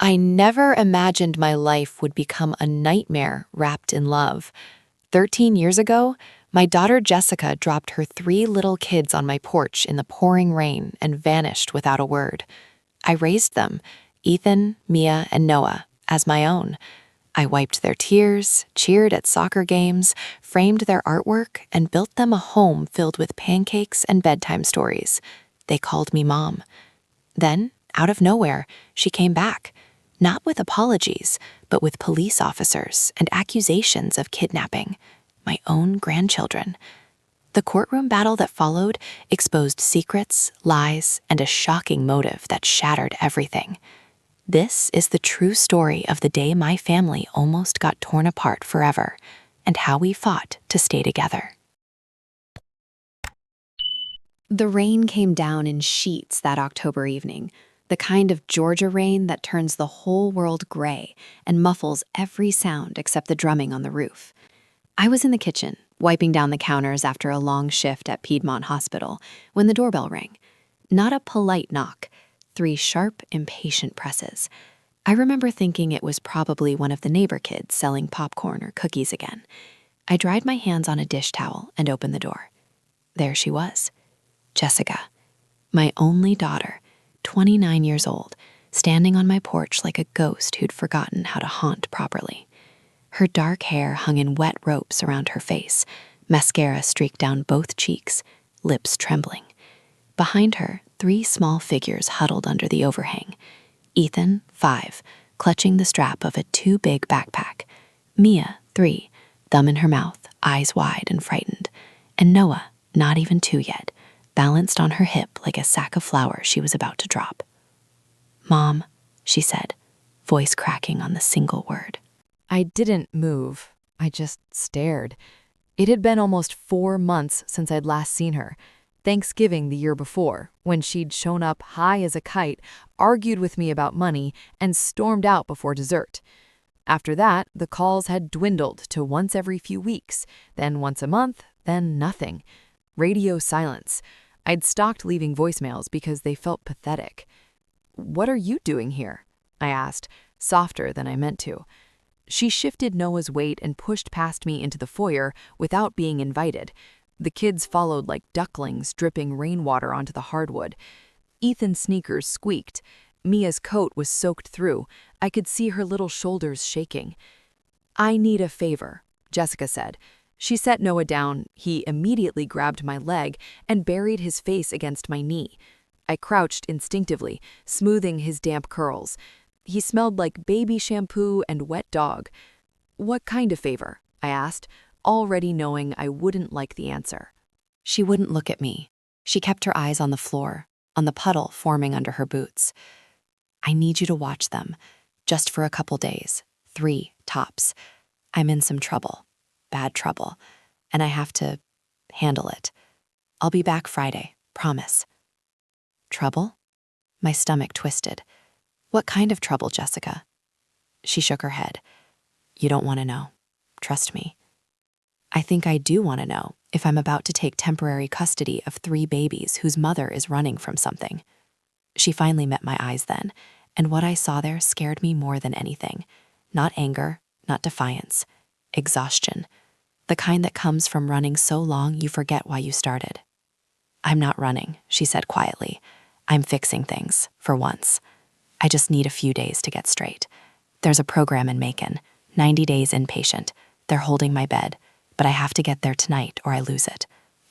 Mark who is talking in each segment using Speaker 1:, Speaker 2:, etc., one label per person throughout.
Speaker 1: I never imagined my life would become a nightmare wrapped in love. 13 years ago, my daughter Jessica dropped her 3 little kids on my porch in the pouring rain and vanished without a word. I raised them, Ethan, Mia, and Noah, as my own. I wiped their tears, cheered at soccer games, framed their artwork, and built them a home filled with pancakes and bedtime stories. They called me Mom. Then, out of nowhere, she came back. Not with apologies, but with police officers and accusations of kidnapping my own grandchildren. The courtroom battle that followed exposed secrets, lies, and a shocking motive that shattered everything. This is the true story of the day my family almost got torn apart forever, and how we fought to stay together.
Speaker 2: The rain came down in sheets that October evening, the kind of Georgia rain that turns the whole world gray and muffles every sound except the drumming on the roof. I was in the kitchen, wiping down the counters after a long shift at Piedmont Hospital, when the doorbell rang. Not a polite knock, 3 sharp, impatient presses. I remember thinking it was probably one of the neighbor kids selling popcorn or cookies again. I dried my hands on a dish towel and opened the door. There she was, Jessica, my only daughter, 29 years old, standing on my porch like a ghost who'd forgotten how to haunt properly. Her dark hair hung in wet ropes around her face, mascara streaked down both cheeks, lips trembling. Behind her, 3 small figures huddled under the overhang. Ethan, 5, clutching the strap of a too big backpack. Mia, 3, thumb in her mouth, eyes wide and frightened. And Noah, not even 2 yet, balanced on her hip like a sack of flour she was about to drop. "Mom," she said, voice cracking on the single word.
Speaker 3: I didn't move. I just stared. It had been almost 4 months since I'd last seen her. Thanksgiving the year before, when she'd shown up high as a kite, argued with me about money, and stormed out before dessert. After that, the calls had dwindled to once every few weeks, then once a month, then nothing. Radio silence. I'd stopped leaving voicemails because they felt pathetic. "What are you doing here?" I asked, softer than I meant to. She shifted Noah's weight and pushed past me into the foyer without being invited. The kids followed like ducklings dripping rainwater onto the hardwood. Ethan's sneakers squeaked. Mia's coat was soaked through. I could see her little shoulders shaking. "I need a favor," Jessica said. She set Noah down. He immediately grabbed my leg and buried his face against my knee. I crouched instinctively, smoothing his damp curls. He smelled like baby shampoo and wet dog. "What kind of favor?" I asked, already knowing I wouldn't like the answer.
Speaker 1: She wouldn't look at me. She kept her eyes on the floor, on the puddle forming under her boots. "I need you to watch them, just for a couple days, 3 tops. I'm in some trouble. Bad trouble, and I have to handle it. I'll be back Friday, promise." "Trouble?" My stomach twisted. "What kind of trouble, Jessica?" She shook her head. "You don't want to know. Trust me." "I think I do want to know if I'm about to take temporary custody of 3 babies whose mother is running from something." She finally met my eyes then, and what I saw there scared me more than anything. Not anger, not defiance. Exhaustion. The kind that comes from running so long you forget why you started. "I'm not running," she said quietly. "I'm fixing things, for once. I just need a few days to get straight. There's a program in Macon, 90 days inpatient. They're holding my bed, but I have to get there tonight or I lose it.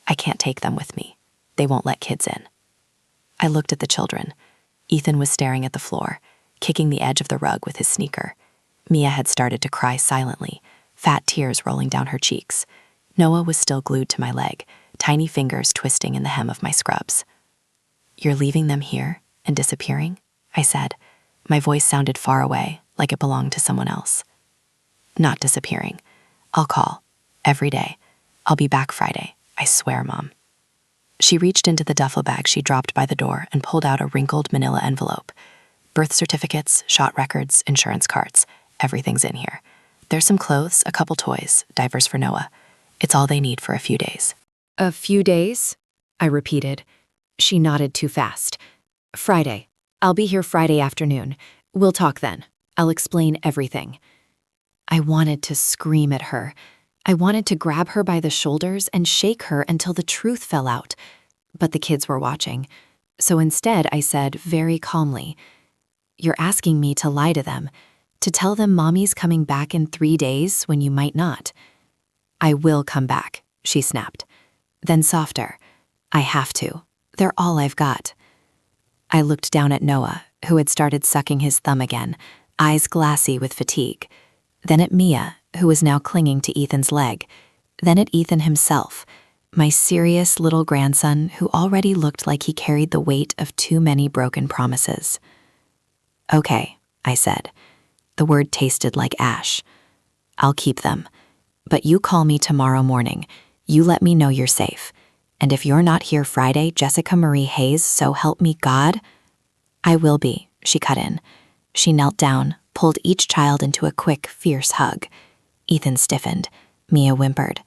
Speaker 1: I can't take them with me. They won't let kids in." I looked at the children. Ethan was staring at the floor, kicking the edge of the rug with his sneaker. Mia had started to cry silently, fat tears rolling down her cheeks. Noah was still glued to my leg, tiny fingers twisting in the hem of my scrubs. "You're leaving them here and disappearing?" I said. My voice sounded far away, like it belonged to someone else. "Not disappearing. I'll call. Every day. I'll be back Friday. I swear, Mom." She reached into the duffel bag she dropped by the door and pulled out a wrinkled manila envelope. "Birth certificates, shot records, insurance cards. Everything's in here. There's some clothes, a couple toys, diapers for Noah. It's all they need for a few days."
Speaker 2: "A few days?" I repeated. She nodded too fast. "Friday. I'll be here Friday afternoon. We'll talk then. I'll explain everything. I wanted to scream at her. I wanted to grab her by the shoulders and shake her until the truth fell out. But the kids were watching. So instead, I said very calmly, "You're asking me to lie to them, to tell them Mommy's coming back in 3 days when you might not." "I will come back," she snapped. Then softer, "I have to. They're all I've got." I looked down at Noah, who had started sucking his thumb again, eyes glassy with fatigue. Then at Mia, who was now clinging to Ethan's leg. Then at Ethan himself, my serious little grandson who already looked like he carried the weight of too many broken promises. "Okay," I said. The word tasted like ash. "I'll keep them. But you call me tomorrow morning. You let me know you're safe. And if you're not here Friday, Jessica Marie Hayes, so help me God." "I will be," she cut in. She knelt down, pulled each child into a quick, fierce hug. Ethan stiffened. Mia whimpered.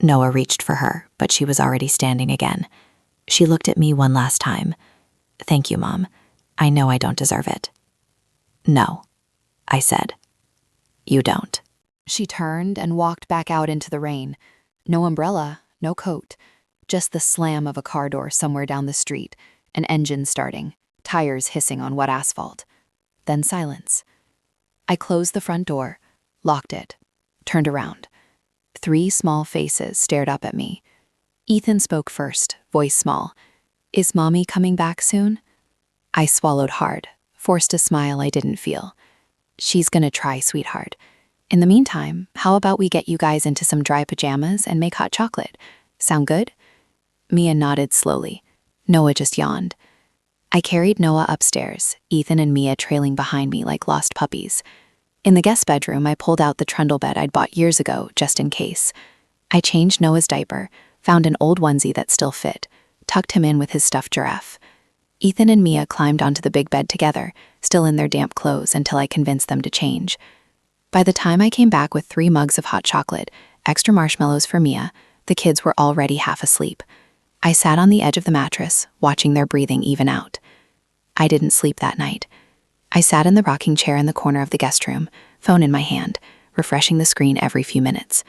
Speaker 2: Noah reached for her, but she was already standing again. She looked at me one last time. "Thank you, Mom. I know I don't deserve it." "No," I said. "You don't."
Speaker 3: She turned and walked back out into the rain. No umbrella, no coat. Just the slam of a car door somewhere down the street, an engine starting, tires hissing on wet asphalt. Then silence. I closed the front door, locked it, turned around. 3 small faces stared up at me. Ethan spoke first, voice small. "Is Mommy coming back soon?" I swallowed hard, forced a smile I didn't feel. "She's gonna try, sweetheart. In the meantime, how about we get you guys into some dry pajamas and make hot chocolate? Sound good?" Mia nodded slowly. Noah just yawned. I carried Noah upstairs, Ethan and Mia trailing behind me like lost puppies. In the guest bedroom, I pulled out the trundle bed I'd bought years ago, just in case. I changed Noah's diaper, found an old onesie that still fit, tucked him in with his stuffed giraffe. Ethan and Mia climbed onto the big bed together, still in their damp clothes until I convinced them to change. By the time I came back with 3 mugs of hot chocolate, extra marshmallows for Mia, the kids were already half asleep. I sat on the edge of the mattress, watching their breathing even out. I didn't sleep that night. I sat in the rocking chair in the corner of the guest room, phone in my hand, refreshing the screen every few minutes.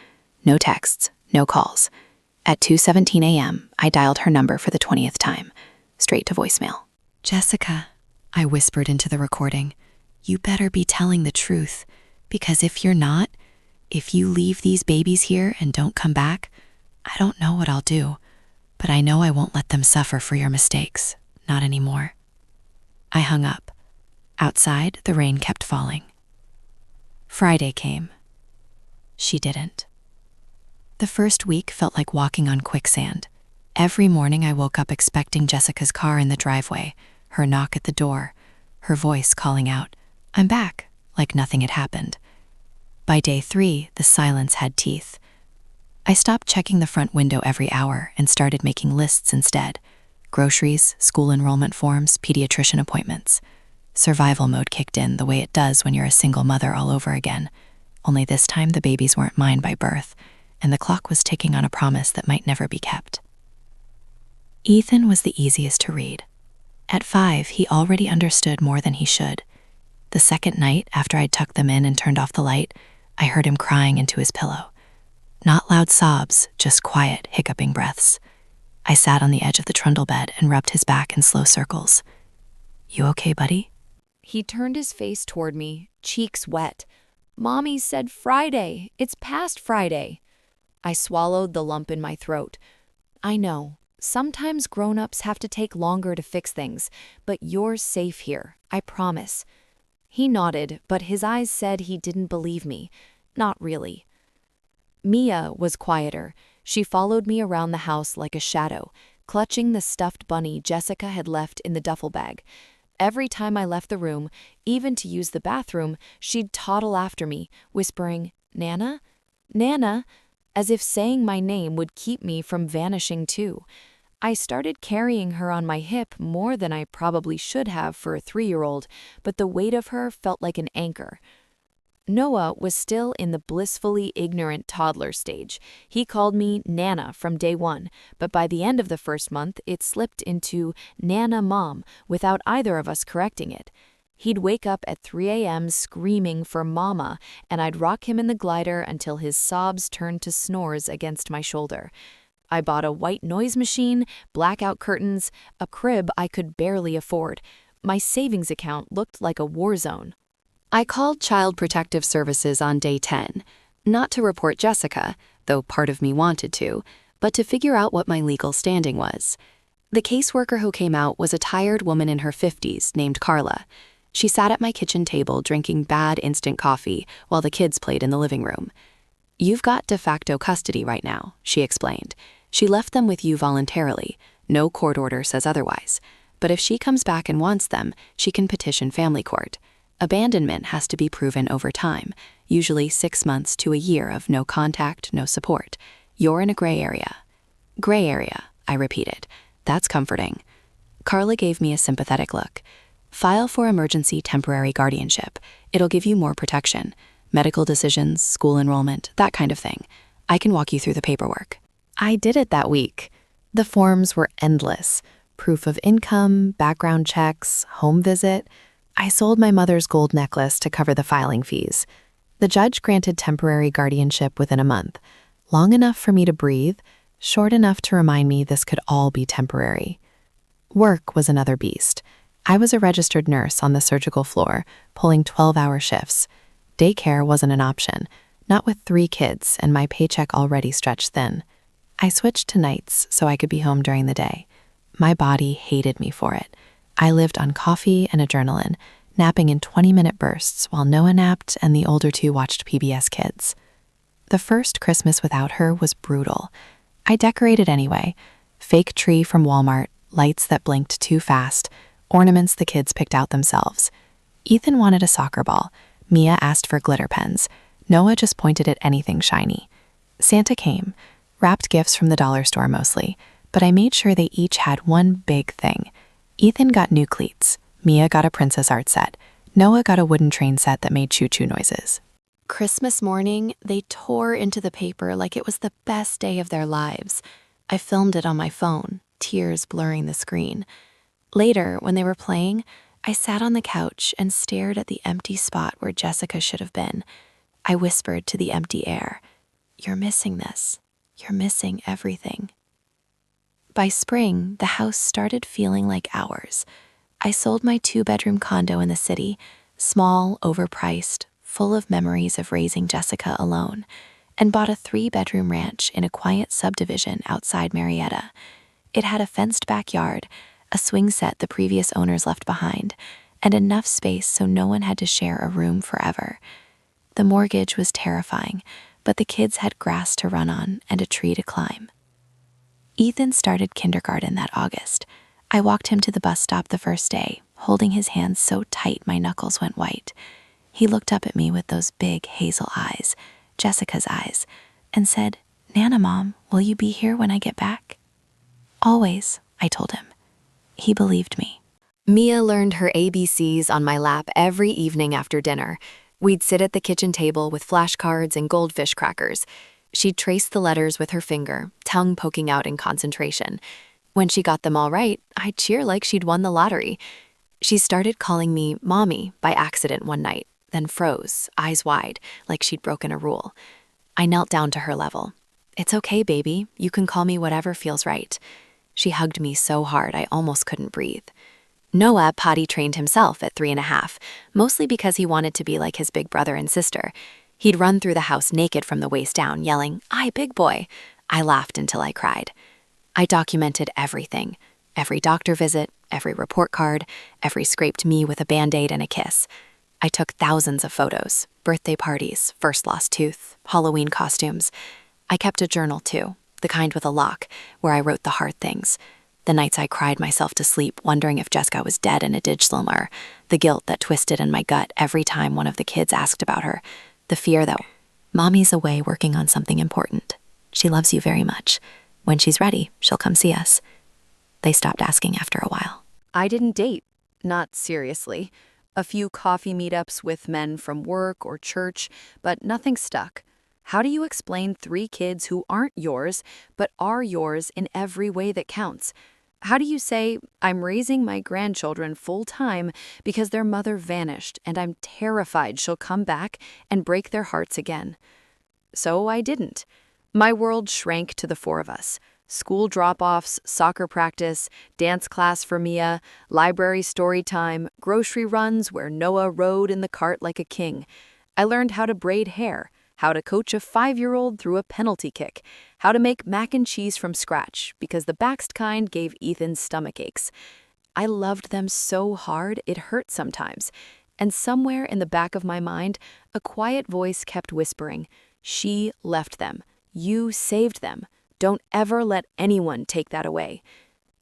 Speaker 3: No texts, no calls. At 2:17 a.m., I dialed her number for the 20th time, straight to voicemail. "Jessica," I whispered into the recording, "you better be telling the truth, because if you're not, if you leave these babies here and don't come back, I don't know what I'll do, but I know I won't let them suffer for your mistakes, not anymore." I hung up. Outside, the rain kept falling. Friday came. She didn't. The first week felt like walking on quicksand. Every morning I woke up expecting Jessica's car in the driveway, her knock at the door, her voice calling out, "I'm back," like nothing had happened. By day 3, the silence had teeth. I stopped checking the front window every hour and started making lists instead. Groceries, school enrollment forms, pediatrician appointments. Survival mode kicked in the way it does when you're a single mother all over again. Only this time the babies weren't mine by birth, and the clock was ticking on a promise that might never be kept. Ethan was the easiest to read. At 5, he already understood more than he should. The second night, after I'd tucked them in and turned off the light, I heard him crying into his pillow. Not loud sobs, just quiet, hiccuping breaths. I sat on the edge of the trundle bed and rubbed his back in slow circles. "You okay, buddy?" He turned his face toward me, cheeks wet. "Mommy said Friday. It's past Friday." I swallowed the lump in my throat. "I know. Sometimes grown-ups have to take longer to fix things, but you're safe here, I promise." He nodded, but his eyes said he didn't believe me. Not really. Mia was quieter. She followed me around the house like a shadow, clutching the stuffed bunny Jessica had left in the duffel bag. Every time I left the room, even to use the bathroom, she'd toddle after me, whispering, "Nana? Nana?" as if saying my name would keep me from vanishing too. I started carrying her on my hip more than I probably should have for a 3-year-old, but the weight of her felt like an anchor. Noah was still in the blissfully ignorant toddler stage. He called me Nana from day 1, but by the end of the first month, it slipped into Nana Mom without either of us correcting it. He'd wake up at 3 a.m. screaming for mama, and I'd rock him in the glider until his sobs turned to snores against my shoulder. I bought a white noise machine, blackout curtains, a crib I could barely afford. My savings account looked like a war zone.
Speaker 1: I called Child Protective Services on day 10, not to report Jessica, though part of me wanted to, but to figure out what my legal standing was. The caseworker who came out was a tired woman in her 50s named Carla. She sat at my kitchen table drinking bad instant coffee while the kids played in the living room. "You've got de facto custody right now," she explained. "She left them with you voluntarily. No court order says otherwise. But if she comes back and wants them, she can petition family court. Abandonment has to be proven over time, usually 6 months to a year of no contact, no support. You're in a gray area." "Gray area," I repeated. "That's comforting." Carla gave me a sympathetic look. "File for emergency temporary guardianship. It'll give you more protection. Medical decisions, school enrollment, that kind of thing. I can walk you through the paperwork."
Speaker 2: I did it that week. The forms were endless. Proof of income, background checks, home visit. I sold my mother's gold necklace to cover the filing fees. The judge granted temporary guardianship within a month, long enough for me to breathe, short enough to remind me this could all be temporary. Work was another beast. I was a registered nurse on the surgical floor, pulling 12-hour shifts. Daycare wasn't an option, not with 3 kids and my paycheck already stretched thin. I switched to nights so I could be home during the day. My body hated me for it. I lived on coffee and adrenaline, napping in 20-minute bursts while Noah napped and the older 2 watched PBS Kids. The first Christmas without her was brutal. I decorated anyway. Fake tree from Walmart, lights that blinked too fast, ornaments the kids picked out themselves. Ethan wanted a soccer ball. Mia asked for glitter pens. Noah just pointed at anything shiny. Santa came, wrapped gifts from the dollar store mostly, but I made sure they each had one big thing. Ethan got new cleats. Mia got a princess art set. Noah got a wooden train set that made choo-choo noises. Christmas morning, they tore into the paper like it was the best day of their lives. I filmed it on my phone, tears blurring the screen. Later, when they were playing, I sat on the couch and stared at the empty spot where Jessica should have been. I whispered to the empty air, "You're missing this. You're missing everything." By spring, the house started feeling like ours. I sold my 2-bedroom condo in the city, small, overpriced, full of memories of raising Jessica alone, and bought a 3-bedroom ranch in a quiet subdivision outside Marietta. It had a fenced backyard, a swing set the previous owners left behind, and enough space so no one had to share a room forever. The mortgage was terrifying, but the kids had grass to run on and a tree to climb. Ethan started kindergarten that August. I walked him to the bus stop the first day, holding his hands so tight my knuckles went white. He looked up at me with those big hazel eyes, Jessica's eyes, and said, "Nana, Mom, will you be here when I get back?" "Always," I told him. He believed me. Mia learned her ABCs on my lap every evening after dinner. We'd sit at the kitchen table with flashcards and goldfish crackers. She'd trace the letters with her finger, tongue poking out in concentration. When she got them all right, I'd cheer like she'd won the lottery. She started calling me Mommy by accident one night, then froze, eyes wide, like she'd broken a rule. I knelt down to her level. "It's okay, baby. You can call me whatever feels right." She hugged me so hard I almost couldn't breathe. Noah potty trained himself at 3.5, mostly because he wanted to be like his big brother and sister. He'd run through the house naked from the waist down, yelling, "Aye, big boy." I laughed until I cried. I documented everything. Every doctor visit, every report card, every scraped me with a Band-Aid and a kiss. I took thousands of photos, birthday parties, first lost tooth, Halloween costumes. I kept a journal too, the kind with a lock, where I wrote the hard things. The nights I cried myself to sleep, wondering if Jessica was dead in a ditch somewhere. The guilt that twisted in my gut every time one of the kids asked about her. The fear that Mommy's away working on something important. She loves you very much. When she's ready, she'll come see us. They stopped asking after a while.
Speaker 3: I didn't date, not seriously. A few coffee meetups with men from work or church, but nothing stuck. How do you explain 3 kids who aren't yours, but are yours in every way that counts? How do you say, I'm raising my grandchildren full time because their mother vanished and I'm terrified she'll come back and break their hearts again? So I didn't. My world shrank to the four of us. School drop-offs, soccer practice, dance class for Mia, library story time, grocery runs where Noah rode in the cart like a king. I learned how to braid hair, how to coach a 5-year-old through a penalty kick, how to make mac and cheese from scratch because the Baxed kind gave Ethan stomach aches. I loved them so hard it hurt sometimes. And somewhere in the back of my mind, a quiet voice kept whispering, "She left them. You saved them. Don't ever let anyone take that away."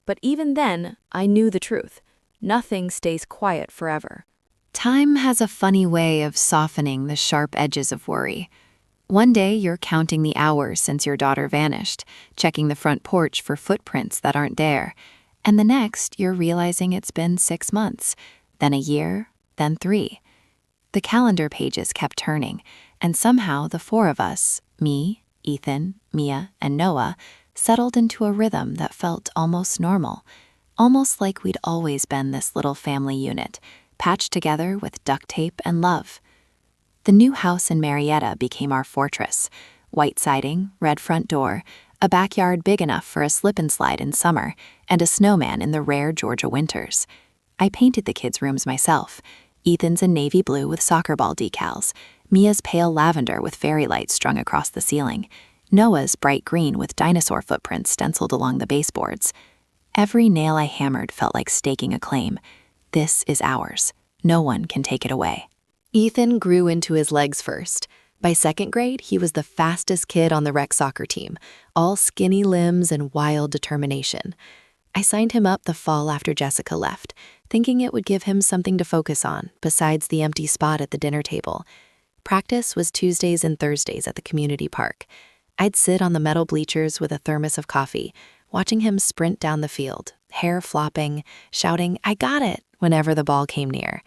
Speaker 3: But even then, I knew the truth. Nothing stays quiet forever.
Speaker 2: Time has a funny way of softening the sharp edges of worry. One day you're counting the hours since your daughter vanished, checking the front porch for footprints that aren't there. And the next, you're realizing it's been 6 months, then a year, then 3. The calendar pages kept turning, and somehow the four of us, me, Ethan, Mia, and Noah, settled into a rhythm that felt almost normal, almost like we'd always been this little family unit, patched together with duct tape and love. The new house in Marietta became our fortress. White siding, red front door, a backyard big enough for a slip and slide in summer, and a snowman in the rare Georgia winters. I painted the kids' rooms myself. Ethan's in navy blue with soccer ball decals, Mia's pale lavender with fairy lights strung across the ceiling, Noah's bright green with dinosaur footprints stenciled along the baseboards. Every nail I hammered felt like staking a claim. This is ours. No one can take it away. Ethan grew into his legs first. By 2nd grade, he was the fastest kid on the rec soccer team, all skinny limbs and wild determination. I signed him up the fall after Jessica left, thinking it would give him something to focus on besides the empty spot at the dinner table. Practice was Tuesdays and Thursdays at the community park. I'd sit on the metal bleachers with a thermos of coffee, watching him sprint down the field, hair flopping, shouting, "I got it," whenever the ball came near.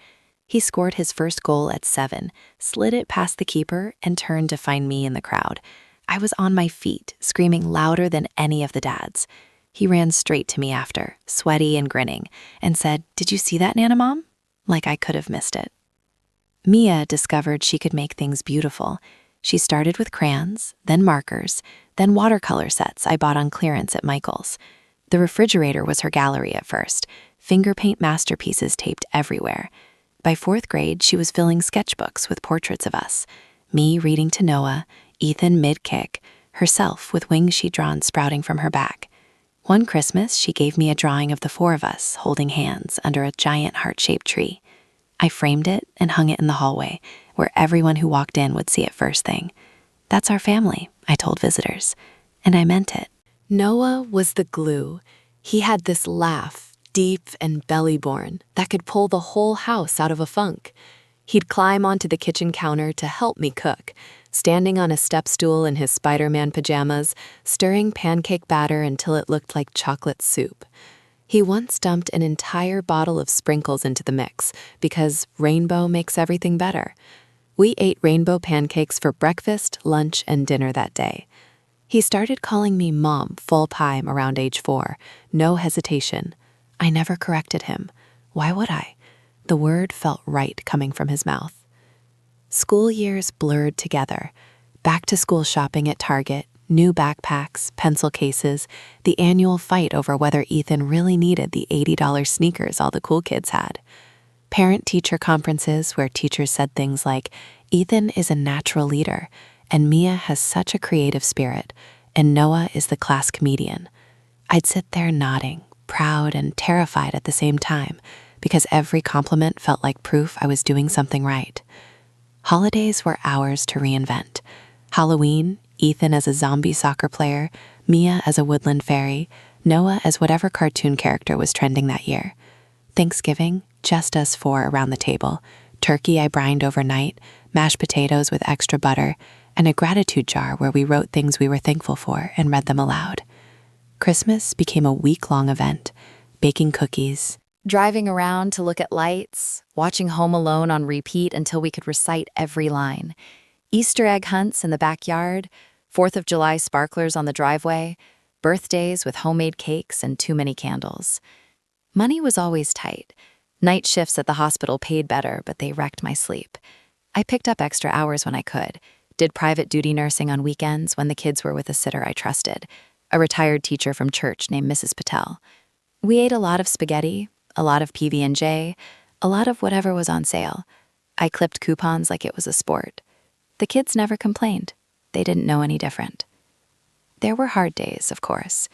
Speaker 2: He scored his first goal at 7, slid it past the keeper, and turned to find me in the crowd. I was on my feet, screaming louder than any of the dads. He ran straight to me after, sweaty and grinning, and said, "Did you see that, Nana Mom?" Like I could have missed it. Mia discovered she could make things beautiful. She started with crayons, then markers, then watercolor sets I bought on clearance at Michael's. The refrigerator was her gallery at first, finger paint masterpieces taped everywhere. By 4th grade, she was filling sketchbooks with portraits of us. Me reading to Noah, Ethan mid-kick, herself with wings she'd drawn sprouting from her back. One Christmas, she gave me a drawing of the 4 of us holding hands under a giant heart-shaped tree. I framed it and hung it in the hallway, where everyone who walked in would see it first thing. "That's our family," I told visitors, and I meant it. Noah was the glue. He had this laugh, deep and belly-born, that could pull the whole house out of a funk. He'd climb onto the kitchen counter to help me cook, standing on a step stool in his Spider-Man pajamas, stirring pancake batter until it looked like chocolate soup. He once dumped an entire bottle of sprinkles into the mix because rainbow makes everything better. We ate rainbow pancakes for breakfast, lunch, and dinner that day. He started calling me Mom full-time around age 4, no hesitation. I never corrected him. Why would I? The word felt right coming from his mouth. School years blurred together. Back to school shopping at Target, new backpacks, pencil cases, the annual fight over whether Ethan really needed the $80 sneakers all the cool kids had. Parent-teacher conferences where teachers said things like, "Ethan is a natural leader, and Mia has such a creative spirit, and Noah is the class comedian." I'd sit there nodding, proud and terrified at the same time, because every compliment felt like proof I was doing something right. Holidays were ours to reinvent. Halloween, Ethan as a zombie soccer player, Mia as a woodland fairy, Noah as whatever cartoon character was trending that year. Thanksgiving, just us 4 around the table, turkey I brined overnight, mashed potatoes with extra butter, and a gratitude jar where we wrote things we were thankful for and read them aloud. Christmas became a week-long event, baking cookies, driving around to look at lights, watching Home Alone on repeat until we could recite every line, Easter egg hunts in the backyard, 4th of July sparklers on the driveway,
Speaker 1: birthdays with homemade cakes and too many candles. Money was always tight. Night shifts at the hospital paid better, but they wrecked my sleep. I picked up extra hours when I could, did private duty nursing on weekends when the kids were with a sitter I trusted, a retired teacher from church named Mrs. Patel. We ate a lot of spaghetti, a lot of PB&J, a lot of whatever was on sale. I clipped coupons like it was a sport. The kids never complained. They didn't know any different. There were hard days, of course.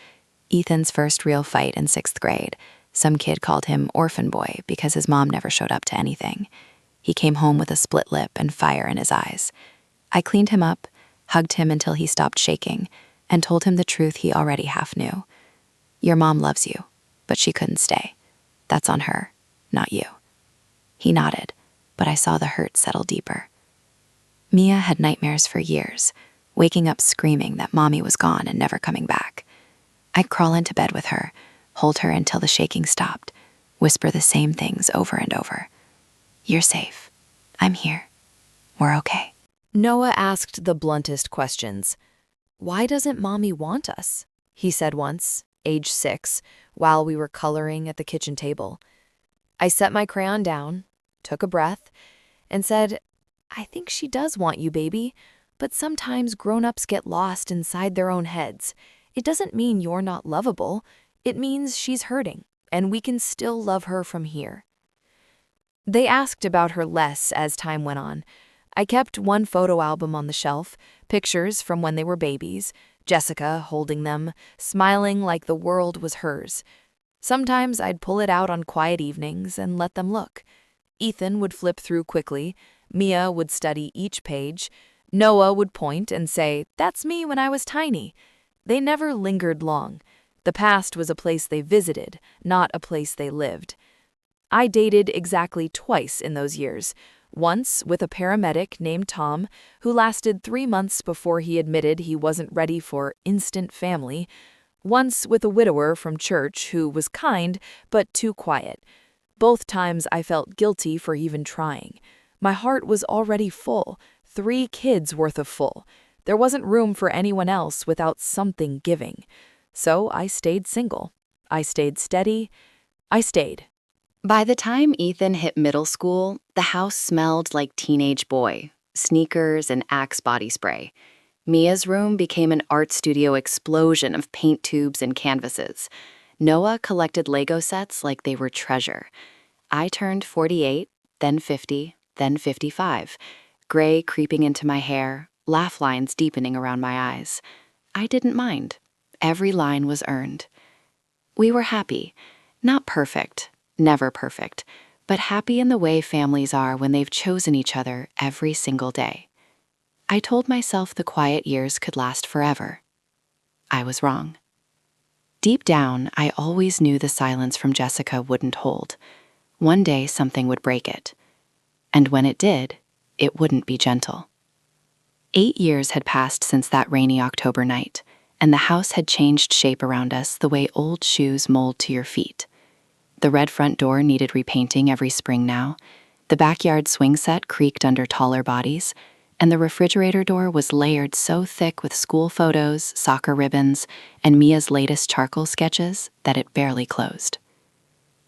Speaker 1: Ethan's first real fight in 6th grade. Some kid called him orphan boy because his mom never showed up to anything. He came home with a split lip and fire in his eyes. I cleaned him up, hugged him until he stopped shaking, and told him the truth he already half knew. Your mom loves you, but she couldn't stay. That's on her, not you. He nodded, but I saw the hurt settle deeper. Mia had nightmares for years, waking up screaming that mommy was gone and never coming back. I'd crawl into bed with her, hold her until the shaking stopped, whisper the same things over and over. You're safe. I'm here. We're okay.
Speaker 3: Noah asked the bluntest questions. Why doesn't mommy want us? He said once, age 6, while we were coloring at the kitchen table. I set my crayon down, took a breath, and said, I think she does want you, baby, but sometimes grown-ups get lost inside their own heads. It doesn't mean you're not lovable. It means she's hurting, and we can still love her from here. They asked about her less as time went on. I kept one photo album on the shelf, pictures from when they were babies, Jessica holding them, smiling like the world was hers. Sometimes I'd pull it out on quiet evenings and let them look. Ethan would flip through quickly, Mia would study each page, Noah would point and say, "That's me when I was tiny." They never lingered long. The past was a place they visited, not a place they lived. I dated exactly twice in those years. Once with a paramedic named Tom, who lasted 3 months before he admitted he wasn't ready for instant family. Once with a widower from church who was kind, but too quiet. Both times I felt guilty for even trying. My heart was already full, 3 kids worth of full. There wasn't room for anyone else without something giving. So I stayed single. I stayed steady. I stayed.
Speaker 2: By the time Ethan hit middle school, the house smelled like teenage boy, sneakers and Axe body spray. Mia's room became an art studio explosion of paint tubes and canvases. Noah collected Lego sets like they were treasure. I turned 48, then 50, then 55. Gray creeping into my hair, laugh lines deepening around my eyes. I didn't mind. Every line was earned. We were happy. Not perfect, never perfect, but happy in the way families are when they've chosen each other every single day. I told myself the quiet years could last forever. I was wrong. Deep down, I always knew the silence from Jessica wouldn't hold. One day something would break it. And when it did, it wouldn't be gentle. 8 years had passed since that rainy October night, and the house had changed shape around us the way old shoes mold to your feet. The red front door needed repainting every spring now, the backyard swing set creaked under taller bodies, and the refrigerator door was layered so thick with school photos, soccer ribbons, and Mia's latest charcoal sketches that it barely closed.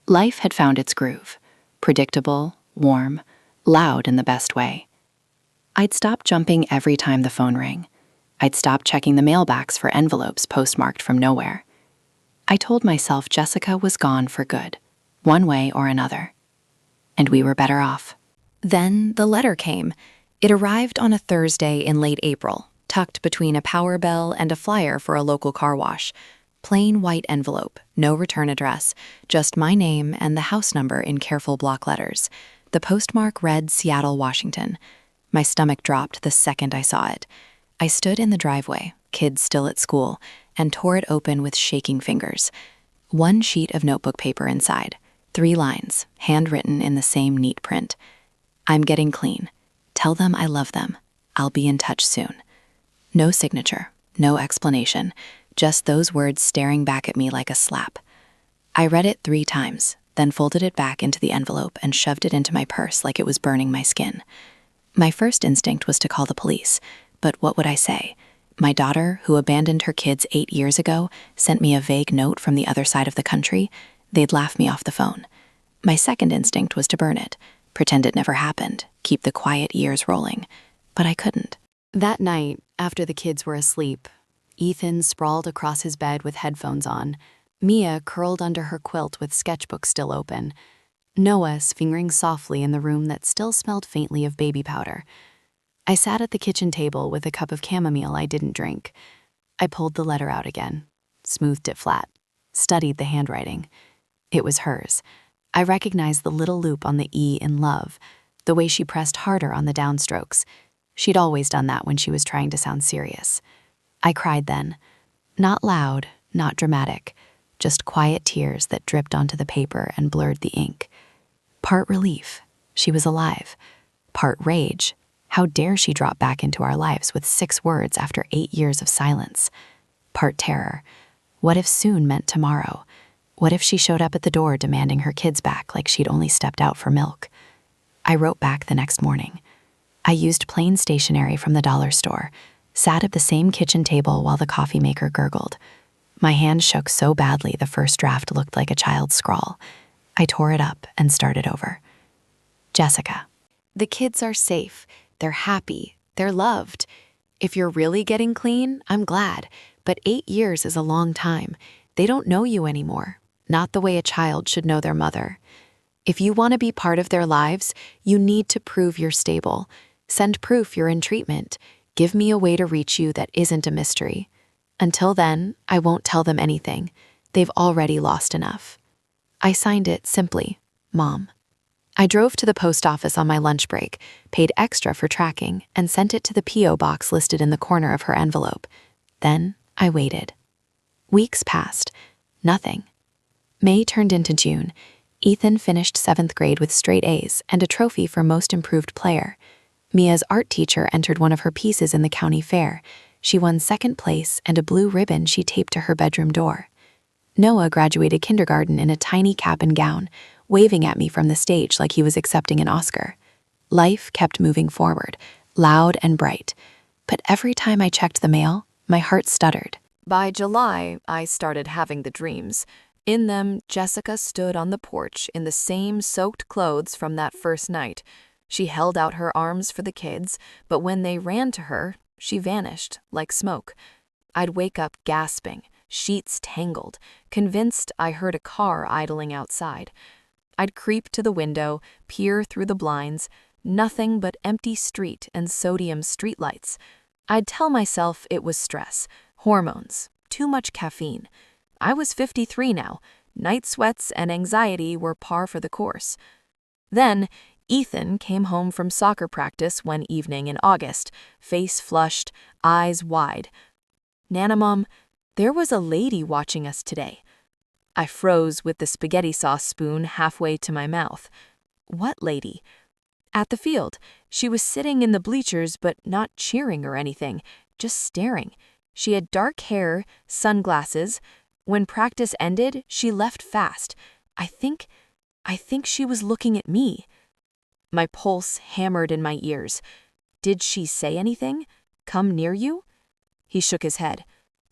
Speaker 2: Life had found its groove, predictable, warm, loud in the best way. I'd stop jumping every time the phone rang. I'd stop checking the mailbox for envelopes postmarked from nowhere. I told myself Jessica was gone for good, one way or another. And we were better off. Then the letter came. It arrived on a Thursday in late April, tucked between a power bell and a flyer for a local car wash. Plain white envelope, no return address, just my name and the house number in careful block letters. The postmark read Seattle, Washington. My stomach dropped the second I saw it. I stood in the driveway, kids still at school, and tore it open with shaking fingers. 1 sheet of notebook paper inside, 3 lines, handwritten in the same neat print. I'm getting clean. Tell them I love them. I'll be in touch soon. No signature, no explanation, just those words staring back at me like a slap. I read it 3 times, then folded it back into the envelope and shoved it into my purse like it was burning my skin. My first instinct was to call the police, but what would I say?
Speaker 1: My daughter, who abandoned her kids 8 years ago, sent me a vague note from the other side of the country. They'd laugh me off the phone. My second instinct was to burn it, pretend it never happened, keep the quiet years rolling. But I couldn't.
Speaker 2: That night, after the kids were asleep, Ethan sprawled across his bed with headphones on, Mia curled under her quilt with sketchbook still open, Noah's fingering softly in the room that still smelled faintly of baby powder. I sat at the kitchen table with a cup of chamomile I didn't drink. I pulled the letter out again, smoothed it flat, studied the handwriting. It was hers. I recognized the little loop on the E in love, the way she pressed harder on the downstrokes. She'd always done that when she was trying to sound serious. I cried then. Not loud, not dramatic, just quiet tears that dripped onto the paper and blurred the ink. Part relief, she was alive. Part rage, how dare she drop back into our lives with 6 words after 8 years of silence. Part terror, what if soon meant tomorrow? What if she showed up at the door demanding her kids back like she'd only stepped out for milk? I wrote back the next morning. I used plain stationery from the dollar store, sat at the same kitchen table while the coffee maker gurgled. My hand shook so badly the first draft looked like a child's scrawl. I tore it up and started over. Jessica. The kids are safe. They're happy. They're loved. If you're really getting clean, I'm glad. But 8 years is a long time. They don't know you anymore. Not the way a child should know their mother. If you want to be part of their lives, you need to prove you're stable. Send proof you're in treatment. Give me a way to reach you that isn't a mystery. Until then, I won't tell them anything. They've already lost enough. I signed it simply, Mom. I drove to the post office on my lunch break, paid extra for tracking, and sent it to the P.O. box listed in the corner of her envelope. Then I waited. Weeks passed. Nothing. May turned into June. Ethan finished 7th grade with straight A's and a trophy for most improved player. Mia's art teacher entered one of her pieces in the county fair. She won 2nd place and a blue ribbon she taped to her bedroom door. Noah graduated kindergarten in a tiny cap and gown, waving at me from the stage like he was accepting an Oscar. Life kept moving forward, loud and bright. But every time I checked the mail, my heart stuttered.
Speaker 3: By July, I started having the dreams. In them, Jessica stood on the porch in the same soaked clothes from that first night. She held out her arms for the kids, but when they ran to her, she vanished like smoke. I'd wake up gasping, sheets tangled, convinced I heard a car idling outside. I'd creep to the window, peer through the blinds, nothing but empty street and sodium streetlights. I'd tell myself it was stress, hormones, too much caffeine. I was 53 now. Night sweats and anxiety were par for the course. Then, Ethan came home from soccer practice one evening in August, face flushed, eyes wide. "Nana Mom, there was a lady watching us today." I froze with the spaghetti sauce spoon halfway to my mouth. "What lady?" "At the field. She was sitting in the bleachers but not cheering or anything, just staring. She had dark hair, sunglasses. When practice ended, she left fast. I think she was looking at me." My pulse hammered in my ears. "Did she say anything? Come near you?" He shook his head.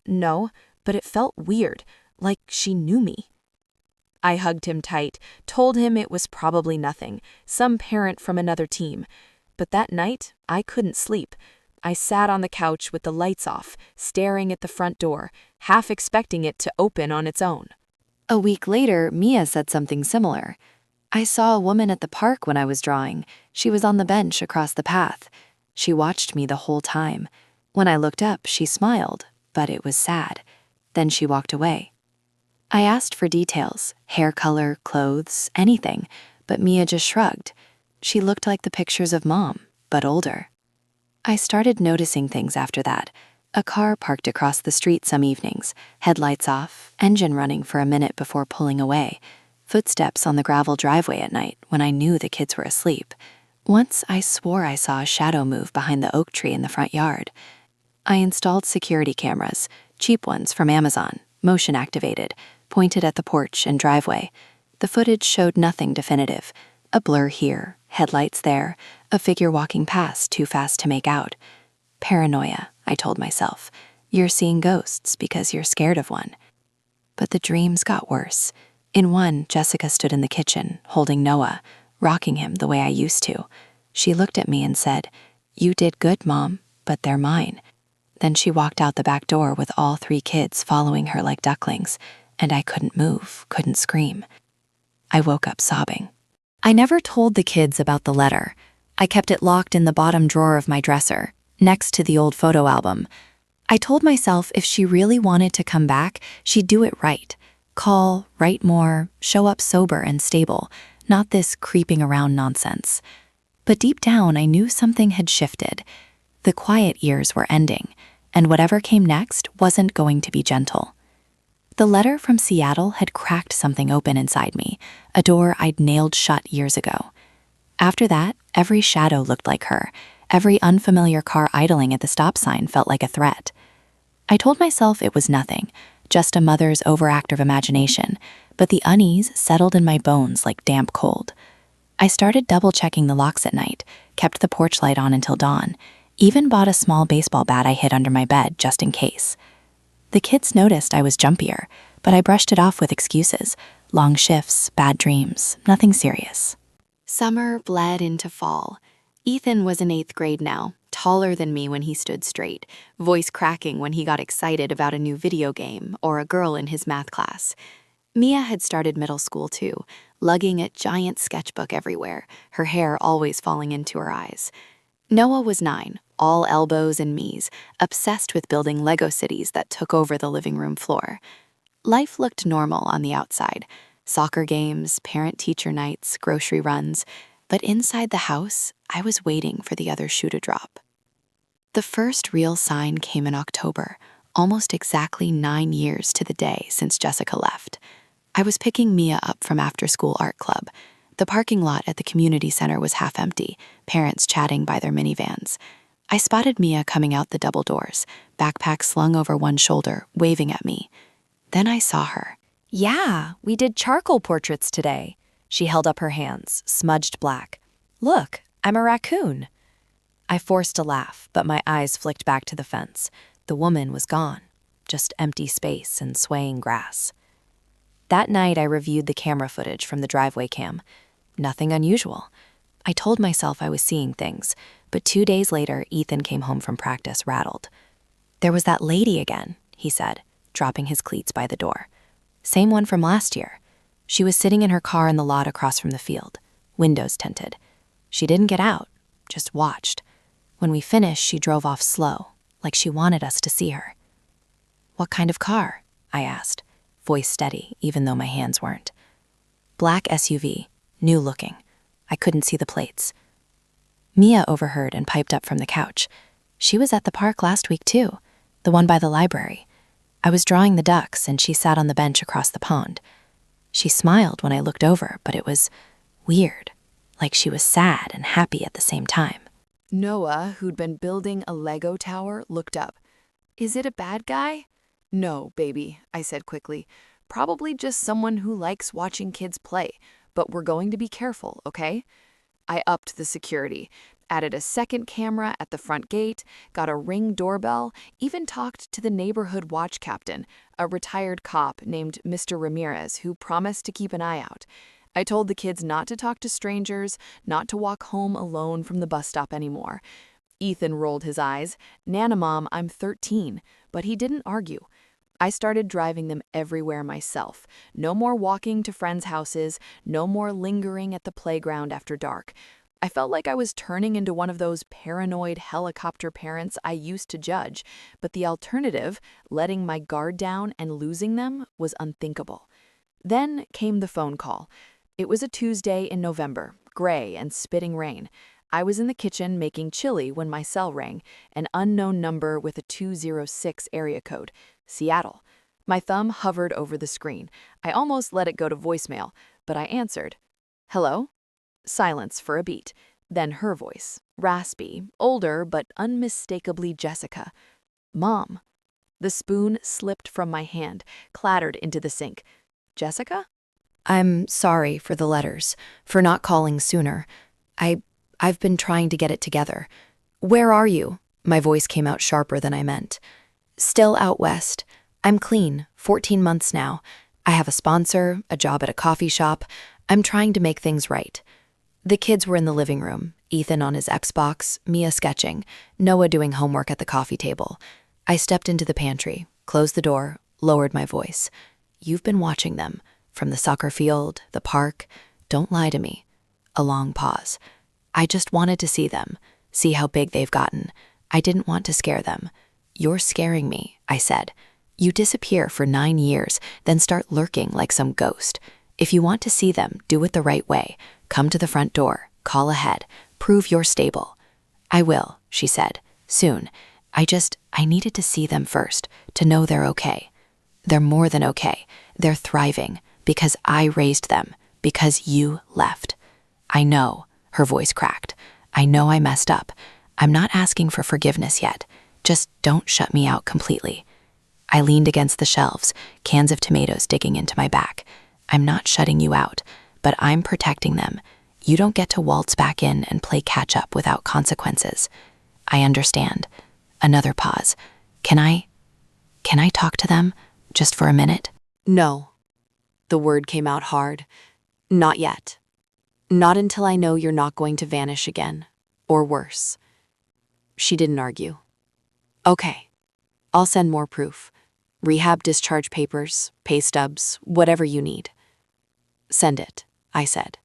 Speaker 3: "No, but it felt weird, like she knew me." I hugged him tight, told him it was probably nothing, some parent from another team. But that night, I couldn't sleep. I sat on the couch with the lights off, staring at the front door, half expecting it to open on its own.
Speaker 2: A week later, Mia said something similar. "I saw a woman at the park when I was drawing. She was on the bench across the path. She watched me the whole time. When I looked up, she smiled, but it was sad. Then she walked away." I asked for details, hair color, clothes, anything, but Mia just shrugged. She looked like the pictures of Mom, but older. I started noticing things after that. A car parked across the street some evenings, headlights off, engine running for a minute before pulling away, footsteps on the gravel driveway at night when I knew the kids were asleep. Once I swore I saw a shadow move behind the oak tree in the front yard. I installed security cameras, cheap ones from Amazon, motion activated, pointed at the porch and driveway. The footage showed nothing definitive. A blur here, headlights there, a figure walking past too fast to make out. Paranoia,
Speaker 1: I told myself. You're seeing ghosts because you're scared of one. But the dreams got worse. In one, Jessica stood in the kitchen, holding Noah, rocking him the way I used to. She looked at me and said, "You did good, Mom, but they're mine." Then she walked out the back door with all 3 kids following her like ducklings, and I couldn't move, couldn't scream. I woke up sobbing. I never told the kids about the letter. I kept it locked in the bottom drawer of my dresser, next to the old photo album. I told myself if she really wanted to come back, she'd do it right. Call, write more, show up sober and stable, not this creeping around nonsense. But deep down, I knew something had shifted. The quiet years were ending, and whatever came next wasn't going to be gentle. The letter from Seattle had cracked something open inside me, a door I'd nailed shut years ago. After that, every shadow looked like her. Every unfamiliar car idling at the stop sign felt like a threat. I told myself it was nothing, just a mother's overactive imagination, but the unease settled in my bones like damp cold. I started double-checking the locks at night, kept the porch light on until dawn, even bought a small baseball bat I hid under my bed just in case. The kids noticed I was jumpier, but I brushed it off with excuses. Long shifts, bad dreams, nothing serious. Summer bled into fall. Ethan was in 8th grade now, taller than me when he stood straight, voice cracking when he got excited about a new video game or a girl in his math class. Mia had started middle school too, lugging a giant sketchbook everywhere, her hair always falling into her eyes. Noah was 9, all elbows and knees, obsessed with building Lego cities that took over the living room floor. Life looked normal on the outside. Soccer games, parent-teacher nights, grocery runs. But inside the house, I was waiting for the other shoe to drop. The first real sign came in October, almost exactly 9 years to the day since Jessica left. I was picking Mia up from after-school art club. The parking lot at the community center was half empty, parents chatting by their minivans. I spotted Mia coming out the double doors, backpack slung over one shoulder, waving at me. Then I saw her.
Speaker 3: Yeah, we did charcoal portraits today. She held up her hands, smudged black. Look, I'm a raccoon. I forced a laugh, but my eyes flicked back to the fence. The woman was gone, just empty space and swaying grass. That night, I reviewed the camera footage from the driveway cam. Nothing unusual. I told myself I was seeing things, but 2 days later, Ethan came home from practice rattled. "There was that lady again," he said, dropping his cleats by the door. "Same one from last year. She was sitting in her car in the lot across from the field, windows tinted. She didn't get out, just watched. When we finished, she drove off slow, like she wanted us to see her." "What kind of car?" I asked, voice steady, even though my hands weren't. "Black SUV, new looking. I couldn't see the plates." Mia overheard and piped up from the couch. "She was at the park last week too, the one by the library. I was drawing the ducks and she sat on the bench across the pond. She smiled when I looked over, but it was weird, like she was sad and happy at the same time."
Speaker 4: Noah, who'd been building a Lego tower, looked up. "Is it a bad guy?" "No, baby," I said quickly. "Probably just someone who likes watching kids play, but we're going to be careful, okay?" I upped the security, added a second camera at the front gate, got a Ring doorbell, even talked to the neighborhood watch captain, a retired cop named Mr. Ramirez, who promised to keep an eye out. I told the kids not to talk to strangers, not to walk home alone from the bus stop anymore. Ethan rolled his eyes. "Nana Mom, I'm 13, but he didn't argue. I started driving them everywhere myself. No more walking to friends' houses, no more lingering at the playground after dark. I felt like I was turning into one of those paranoid helicopter parents I used to judge, but the alternative, letting my guard down and losing them, was unthinkable. Then came the phone call. It was a Tuesday in November, gray and spitting rain. I was in the kitchen making chili when my cell rang, an unknown number with a 206 area code, Seattle. My thumb hovered over the screen. I almost let it go to voicemail, but I answered. "Hello?" Silence for a beat. Then her voice, raspy, older but unmistakably Jessica. "Mom." The spoon slipped from my hand, clattered into the sink. "Jessica?"
Speaker 1: "I'm sorry for the letters, for not calling sooner. I've been trying to get it together. Where are you?
Speaker 2: My voice came out sharper than I meant. Still out west. I'm clean, 14 months now. I have a sponsor, a job at a coffee shop. I'm trying to make things right. The kids were in the living room, Ethan on his Xbox, Mia sketching, Noah doing homework at the coffee table. I stepped into the pantry, closed the door, lowered my voice. You've been watching them, from the soccer field, the park. Don't lie to me. A long pause. I just wanted to see them, see how big they've gotten. I didn't want to scare them. You're scaring me, I said. You disappear for 9 years, then start lurking like some ghost. If you want to see them, do it the right way. Come to the front door, call ahead, prove you're stable. I will, she said, soon. I needed to see them first, to know they're okay. They're more than okay. They're thriving, because I raised them, because you left. I know, her voice cracked. I know I messed up. I'm not asking for forgiveness yet. Just don't shut me out completely. I leaned against the shelves, cans of tomatoes digging into my back. I'm not shutting you out, but I'm protecting them. You don't get to waltz back in and play catch up without consequences. I understand. Another pause. Can I talk to them just for a minute?
Speaker 1: No. The word came out hard. Not yet. Not until I know you're not going to vanish again, or worse. She didn't argue. Okay, I'll send more proof. Rehab discharge papers, pay stubs, whatever you need. Send it, I said.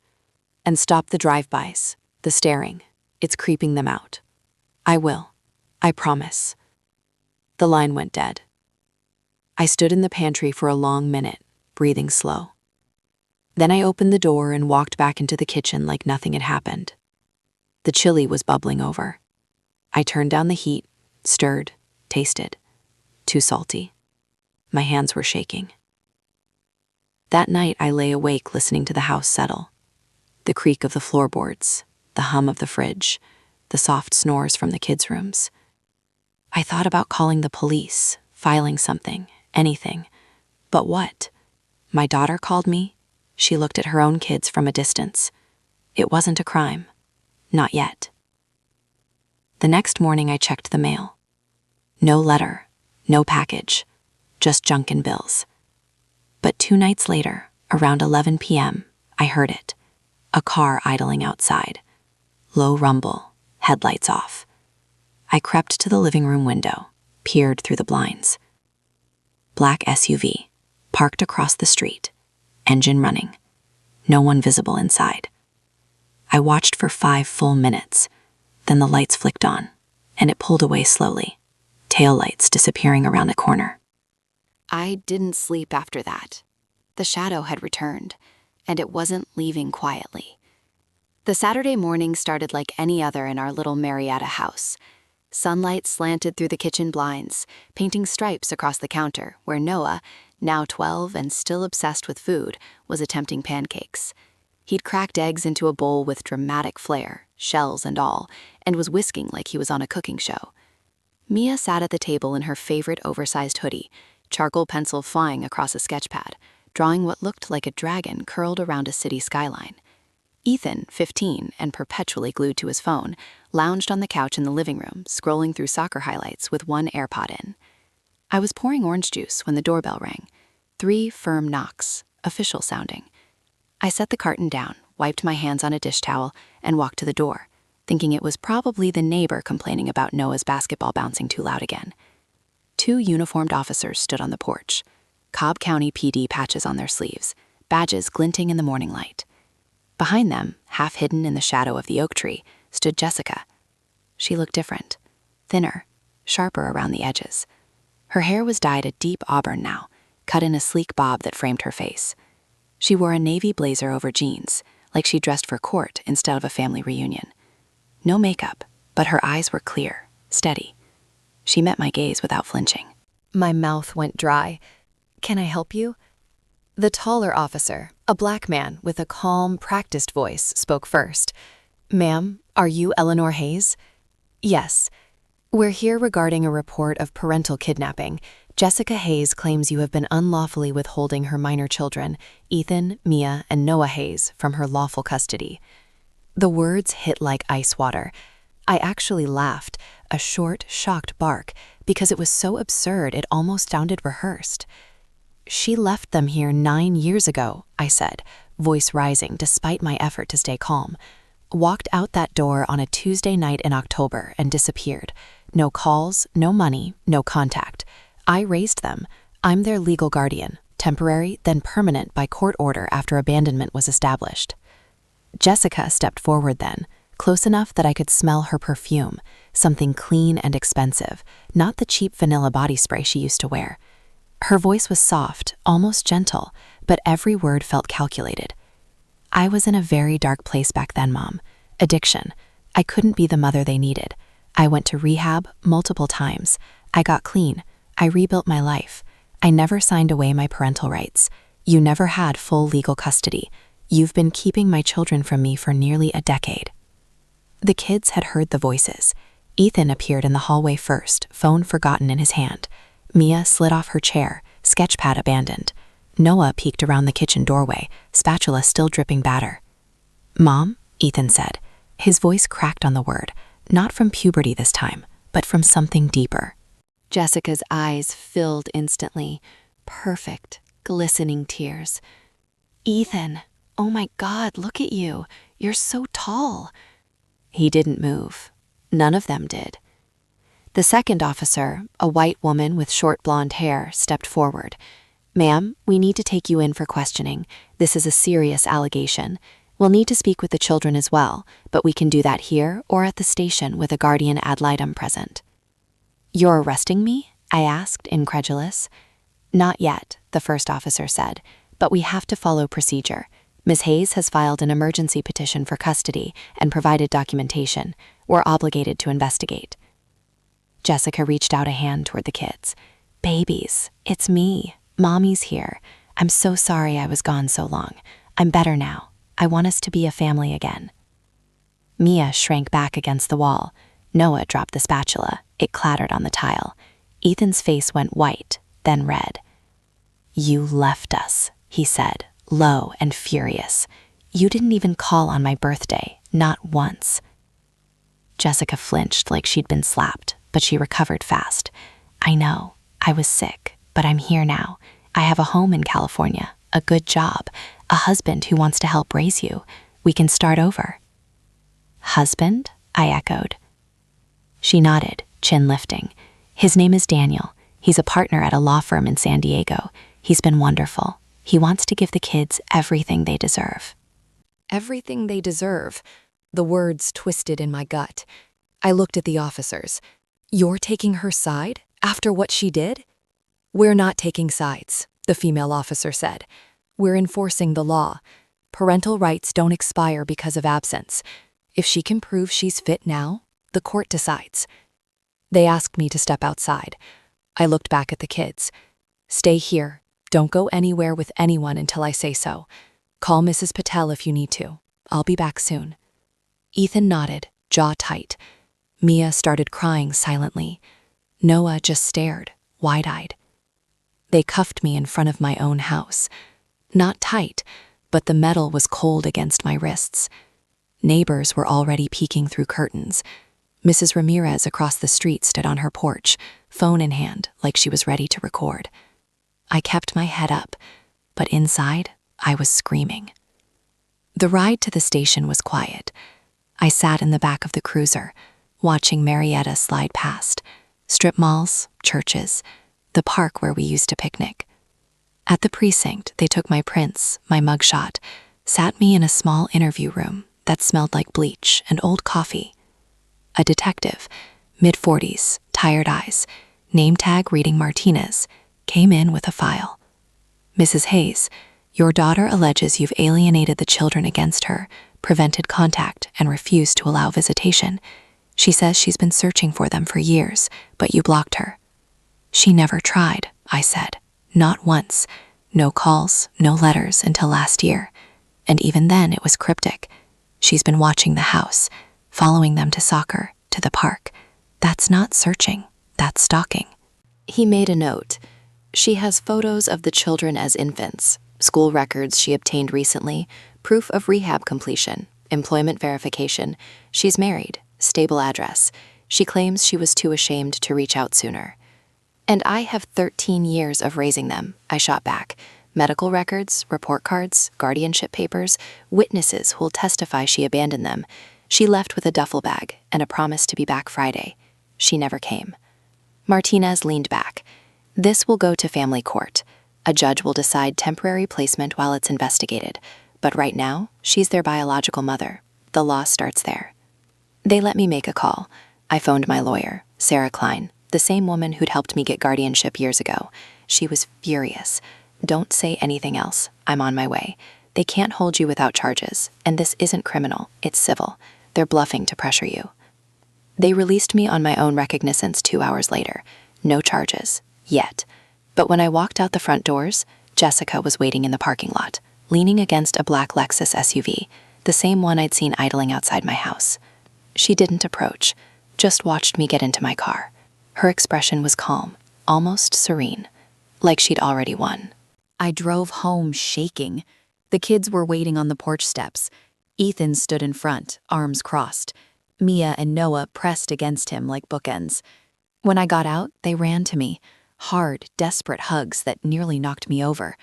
Speaker 1: And stop the drive-bys, the staring. It's creeping them out. I will. I promise. The line went dead. I stood in the pantry for a long minute, breathing slow. Then I opened the door and walked back into the kitchen like nothing had happened. The chili was bubbling over. I turned down the heat, stirred, tasted. Too salty. My hands were shaking. That night I lay awake listening to the house settle. The creak of the floorboards, the hum of the fridge, the soft snores from the kids' rooms. I thought about calling the police, filing something, anything. But what? My daughter called me. She looked at her own kids from a distance. It wasn't a crime. Not yet. The next morning I checked the mail. No letter, no package, just junk and bills. But 2 nights later, around 11 p.m., I heard it. A car idling outside. Low rumble, headlights off. I crept to the living room window, peered through the blinds. Black SUV, parked across the street, engine running. No one visible inside. I watched for 5 full minutes. Then the lights flicked on, and it pulled away slowly, taillights disappearing around a corner.
Speaker 2: I didn't sleep after that. The shadow had returned, and it wasn't leaving quietly. The Saturday morning started like any other in our little Marietta house. Sunlight slanted through the kitchen blinds, painting stripes across the counter where Noah, now 12 and still obsessed with food, was attempting pancakes. He'd cracked eggs into a bowl with dramatic flair, shells and all, and was whisking like he was on a cooking show. Mia sat at the table in her favorite oversized hoodie, charcoal pencil flying across a sketch pad, drawing what looked like a dragon curled around a city skyline. Ethan, 15 and perpetually glued to his phone, lounged on the couch in the living room, scrolling through soccer highlights with one AirPod in. I was pouring orange juice when the doorbell rang. 3 firm knocks, official sounding. I set the carton down, wiped my hands on a dish towel, and walked to the door, thinking it was probably the neighbor complaining about Noah's basketball bouncing too loud again. 2 uniformed officers stood on the porch, Cobb County PD patches on their sleeves, badges glinting in the morning light. Behind them, half hidden in the shadow of the oak tree, stood Jessica. She looked different, thinner, sharper around the edges. Her hair was dyed a deep auburn now, cut in a sleek bob that framed her face. She wore a navy blazer over jeans, like she dressed for court instead of a family reunion. No makeup, but her eyes were clear, steady. She met my gaze without flinching. My mouth went dry. "Can I help you?" The taller officer, a black man with a calm, practiced voice, spoke first. "Ma'am, are you Eleanor Hayes?" "Yes. We're here regarding a report of parental kidnapping. Jessica Hayes claims you have been unlawfully withholding her minor children, Ethan, Mia, and Noah Hayes, from her lawful custody." The words hit like ice water. I actually laughed,
Speaker 1: a short, shocked bark, because it was so absurd it almost sounded rehearsed. "She left them here 9 years ago," I said, voice rising despite my effort to stay calm. "Walked out that door on a Tuesday night in October and disappeared. No calls, no money, no contact. I raised them. I'm their legal guardian, temporary, then permanent by court order after abandonment was established." Jessica stepped forward then, close enough that I could smell her perfume, something clean and expensive, not the cheap vanilla body spray she used to wear. Her voice was soft, almost gentle, but every word felt calculated. "I was in a very dark place back then, Mom. Addiction. I couldn't be the mother they needed. I went to rehab multiple times. I got clean. I rebuilt my life. I never signed away my parental rights. You never had full legal custody. You've been keeping my children from me for nearly a decade." The kids had heard the voices. Ethan appeared in the hallway first, phone forgotten in his hand. Mia slid off her chair, sketchpad abandoned. Noah peeked around the kitchen doorway, spatula still dripping batter. "Mom," Ethan said. His voice cracked on the word, not from puberty this time, but from something deeper.
Speaker 2: Jessica's eyes filled instantly, perfect, glistening tears. "Ethan, oh my God, look at you. You're so tall." He didn't move. None of them did. The second officer, a white woman with short blonde hair, stepped forward. "Ma'am, we need to take you in for questioning. This is a serious allegation. We'll need to speak with the children as well, but we can do that here or at the station with a guardian ad litem present." "You're arresting me?" I asked, incredulous. "Not yet," the first officer said, "but we have to follow procedure. Ms. Hayes has filed an emergency petition for custody and provided documentation. We're obligated to investigate." Jessica reached out a hand toward the kids. "Babies, it's me. Mommy's here. I'm so sorry I was gone so long. I'm better now. I want us to be a family again." Mia shrank back against the wall. Noah dropped the spatula. It clattered on the tile. Ethan's face went white, then red. "You left us," he said, low and furious. "You didn't even call on my birthday, not once." Jessica flinched like she'd been slapped, but she recovered fast. "I know. I was sick, but I'm here now. I have a home in California, a good job, a husband who wants to help raise you. We can start over." "Husband?" I echoed. She nodded, chin lifting. "His name is Daniel. He's a partner at a law firm in San Diego. He's been wonderful. He wants to give the kids everything they deserve."
Speaker 3: Everything they deserve. The words twisted in my gut. I looked at the officers. "You're taking her side after what she did?" "We're not taking sides," the female officer said. "We're enforcing the law. Parental rights don't expire because of absence. If she can prove she's fit now, the court decides." They asked me to step outside. I looked back at the kids. "Stay here. Don't go anywhere with anyone until I say so. Call Mrs. Patel if you need to. I'll be back soon." Ethan nodded, jaw tight. Mia started crying silently. Noah just stared, wide-eyed. They cuffed me in front of my own house. Not tight, but the metal was cold against my wrists. Neighbors were already peeking through curtains. Mrs. Ramirez across the street stood on her porch, phone in hand, like she was ready to record. I kept my head up, but inside, I was screaming. The ride to the station was quiet. I sat in the back of the cruiser, watching Marietta slide past. Strip malls, churches, the park where we used to picnic. At the precinct, they took my prints, my mugshot, sat me in a small interview room that smelled like bleach and old coffee. A detective, mid-40s, tired eyes, name tag reading Martinez, came in with a file. "Mrs. Hayes, your daughter alleges you've alienated the children against her, prevented contact, and refused to allow visitation. She says she's been searching for them for years, but you blocked her." "She never tried," I said. "Not once. No calls, no letters until last year. And even then it was cryptic. She's been watching the house, following them to soccer, to the park. That's not searching, that's stalking." He made a note. "She has photos of the children as infants, school records she obtained recently, proof of rehab completion, employment verification. She's married, stable address.
Speaker 1: She claims she was too ashamed to reach out sooner. And I have 13 years of raising them, I shot back. Medical records, report cards, guardianship papers, witnesses who'll testify she abandoned them. She left with a duffel bag and a promise to be back Friday. She never came. Martinez leaned back. This will go to family court. A judge will decide temporary placement while it's investigated. But right now, she's their biological mother. The law starts there. They let me make a call. I phoned my lawyer, Sarah Klein, the same woman who'd helped me get guardianship years ago. She was furious. Don't say anything else. I'm on my way. They can't hold you without charges, and this isn't criminal, it's civil. They're bluffing to pressure you. They released me on my own recognizance 2 hours later. No charges. Yet. But when I walked out the front doors, Jessica was waiting in the parking lot, leaning against a black Lexus SUV, the same one I'd seen idling outside my house. She didn't approach, just watched me get into my car. Her expression was calm, almost serene, like she'd already won.
Speaker 2: I drove home shaking. The kids were waiting on the porch steps. Ethan stood in front, arms crossed. Mia and Noah pressed against him like bookends. When I got out, they ran to me. Hard, desperate hugs that nearly knocked me over.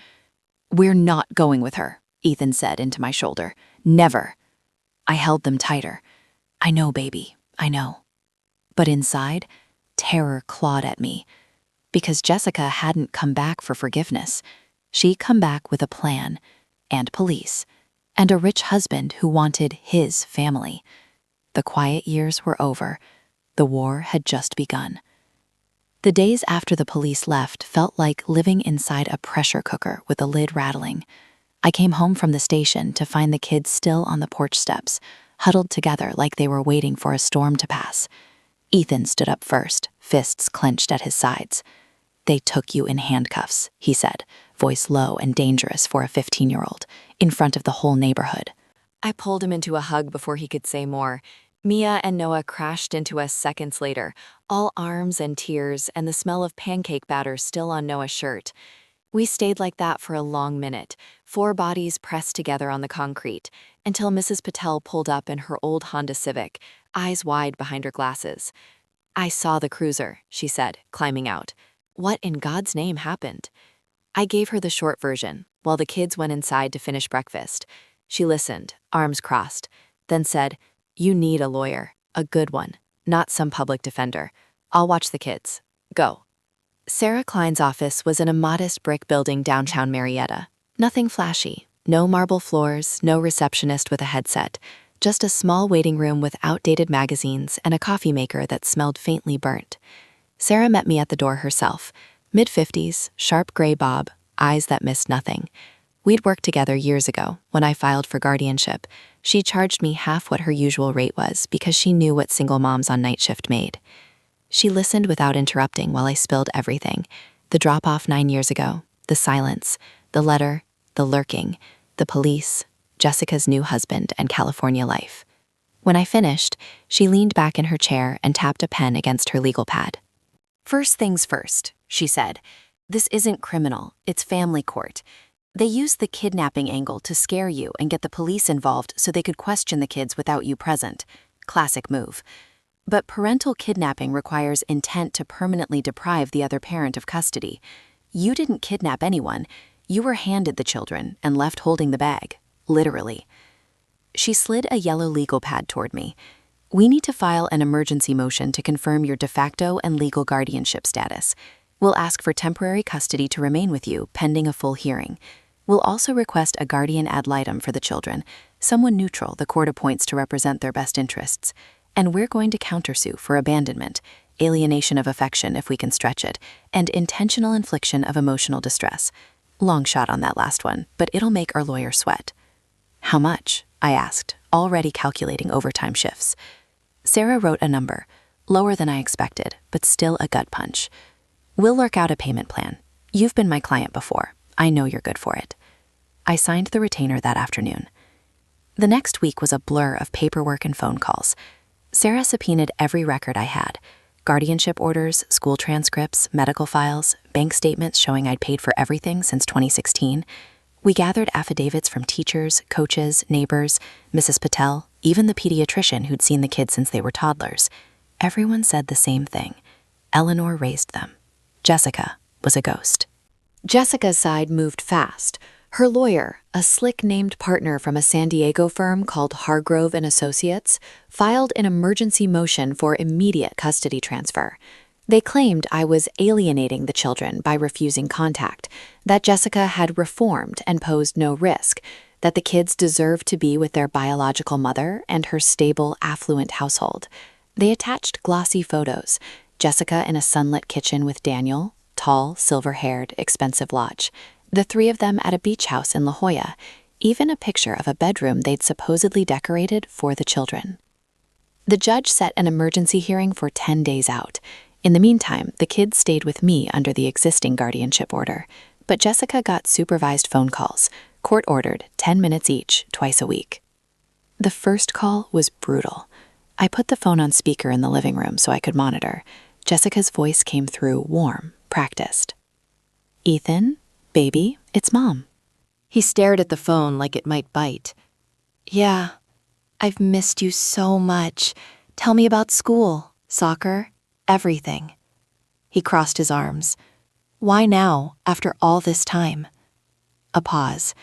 Speaker 2: "We're not going with her," Ethan said into my shoulder. "Never." I held them tighter. "I know, baby, I know." But inside, terror clawed at me. Because Jessica hadn't come back for forgiveness. She'd come back with a plan, and police, and a rich husband who wanted his family. The quiet years were over. The war had just begun. The days after the police left felt like living inside a pressure cooker with the lid rattling. I came home from the station to find the kids still on the porch steps, huddled together like they were waiting for a storm to pass. Ethan stood up first, fists clenched at his sides. "They took you in handcuffs," he said, voice low and dangerous for a 15-year-old, in front of the whole neighborhood. I pulled him into a hug before he could say more. Mia and Noah crashed into us seconds later, all arms and tears and the smell of pancake batter still on Noah's shirt. We stayed like that for a long minute, 4 bodies pressed together on the concrete, until Mrs. Patel pulled up in her old Honda Civic, eyes wide behind her glasses. "I saw the cruiser," she said, climbing out. "What in God's name happened?" I gave her the short version, while the kids went inside to finish breakfast. She listened, arms crossed, then said, "You need a lawyer, a good one, not some public defender. I'll watch the kids. Go." Sarah Klein's office was in a modest brick building downtown Marietta. Nothing flashy, no marble floors, no receptionist with a headset, just a small waiting room with outdated magazines and a coffee maker that smelled faintly burnt. Sarah met me at the door herself, mid-50s, sharp gray bob, eyes that missed nothing. We'd worked together years ago when I filed for guardianship. She charged me half what her usual rate was because she knew what single moms on night shift made. She listened without interrupting while I spilled everything. The drop-off 9 years ago, the silence, the letter, the lurking, the police, Jessica's new husband, and California life. When I finished, she leaned back in her chair and tapped a pen against her legal pad. "First things first," she said. "This isn't criminal, it's family court. They used the kidnapping angle to scare you and get the police involved so they could question the kids without you present. Classic move. But parental kidnapping requires intent to permanently deprive the other parent of custody. You didn't kidnap anyone. You were handed the children and left holding the bag. Literally." She slid a yellow legal pad toward me. "We need to file an emergency motion to confirm your de facto and legal guardianship status. We'll ask for temporary custody to remain with you pending a full hearing. We'll also request a guardian ad litem for the children, someone neutral the court appoints to represent their best interests. And we're going to countersue for abandonment, alienation of affection if we can stretch it, and intentional infliction of emotional distress. Long shot on that last one, but it'll make our lawyer sweat." "How much?" I asked, already calculating overtime shifts. Sarah wrote a number, lower than I expected, but still a gut punch. "We'll work out a payment plan. You've been my client before. I know you're good for it." I signed the retainer that afternoon. The next week was a blur of paperwork and phone calls. Sarah subpoenaed every record I had: guardianship orders, school transcripts, medical files, bank statements showing I'd paid for everything since 2016. We gathered affidavits from teachers, coaches, neighbors, Mrs. Patel, even the pediatrician who'd seen the kids since they were toddlers.
Speaker 1: Everyone said the same thing. Eleanor raised them. Jessica was a ghost.
Speaker 2: Jessica's side moved fast. Her lawyer, a slick-named partner from a San Diego firm called Hargrove and Associates, filed an emergency motion for immediate custody transfer. They claimed I was alienating the children by refusing contact, that Jessica had reformed and posed no risk, that the kids deserved to be with their biological mother and her stable, affluent household. They attached glossy photos, Jessica in a sunlit kitchen with Daniel, tall, silver-haired, expensive lodge, the three of them at a beach house in La Jolla, even a picture of a bedroom they'd supposedly decorated for the children. The judge set an emergency hearing for 10 days out. In the meantime, the kids stayed with me under the existing guardianship order, but Jessica got supervised phone calls, court-ordered, 10 minutes each, twice a week. The first call was brutal. I put the phone on speaker in the living room so I could monitor. Jessica's voice came through warm, practiced. "Ethan, baby, it's Mom."
Speaker 1: He stared at the phone like it might bite. "Yeah, I've missed you so much. Tell me about school, soccer, everything." He crossed his arms. "Why now, after all this time?" A pause.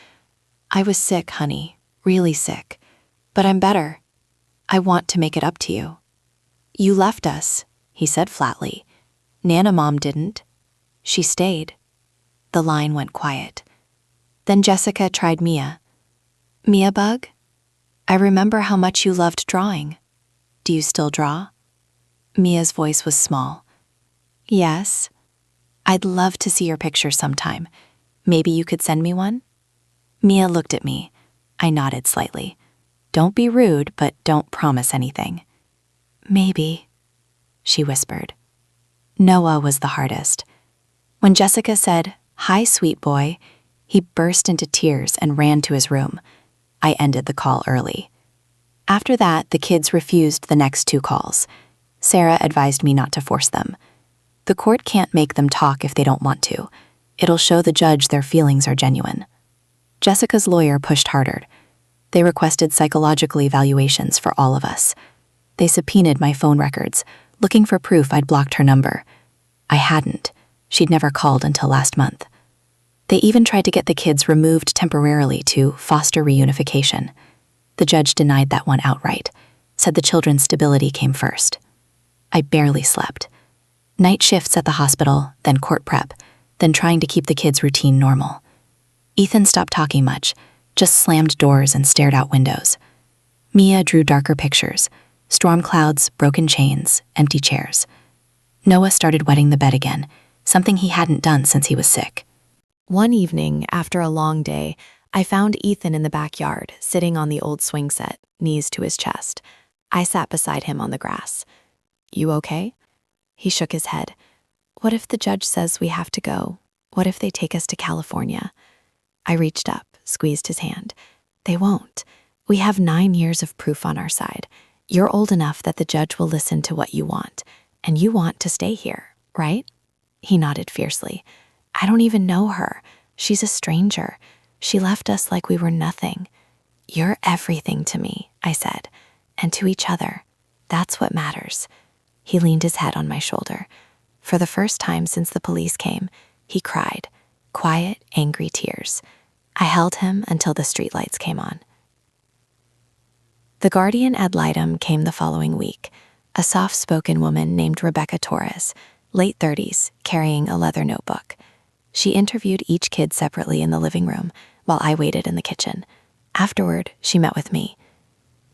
Speaker 1: "I was sick, honey, really sick. But I'm better. I want to make it up to you." "You left us," he said flatly. "Nana Mom didn't. She stayed." The line went quiet. Then Jessica tried Mia. "Mia Bug? I remember how much you loved drawing. Do you still draw?" Mia's voice was small. "Yes. I'd love to see your picture sometime. Maybe you could send me one?" Mia looked at me. I nodded slightly. "Don't be rude, but don't promise anything." "Maybe," she whispered. Noah was the hardest. When Jessica said, "Hi, sweet boy," he burst into tears and ran to his room. I ended the call early. After that, the kids refused the next 2 calls. Sarah advised me not to force them. The court can't make them talk if they don't want to. It'll show the judge their feelings are genuine. Jessica's lawyer pushed harder. They requested psychological evaluations for all of us. They subpoenaed my phone records, looking for proof I'd blocked her number. I hadn't. She'd never called until last month. They even tried to get the kids removed temporarily to foster reunification. The judge denied that one outright, said the children's stability came first. I barely slept. Night shifts at the hospital, then court prep, then trying to keep the kids' routine normal. Ethan stopped talking much, just slammed doors and stared out windows. Mia drew darker pictures, storm clouds, broken chains, empty chairs. Noah started wetting the bed again, something he hadn't done since he was sick.
Speaker 2: One evening, after a long day, I found Ethan in the backyard, sitting on the old swing set, knees to his chest. I sat beside him on the grass. "You okay?" He shook his head. "What if the judge says we have to go? What if they take us to California?" I reached up, squeezed his hand. "They won't. We have 9 years of proof on our side. You're old enough that the judge will listen to what you want, and you want to stay here, right?" He nodded fiercely. "I don't even know her. She's a stranger. She left us like we were nothing." "You're everything to me," I said, "and to each other. That's what matters." He leaned his head on my shoulder. For the first time since the police came, he cried, quiet, angry tears. I held him until the streetlights came on. The guardian ad litem came the following week, a soft-spoken woman named Rebecca Torres, late 30s, carrying a leather notebook. She interviewed each kid separately in the living room while I waited in the kitchen. Afterward, she met with me.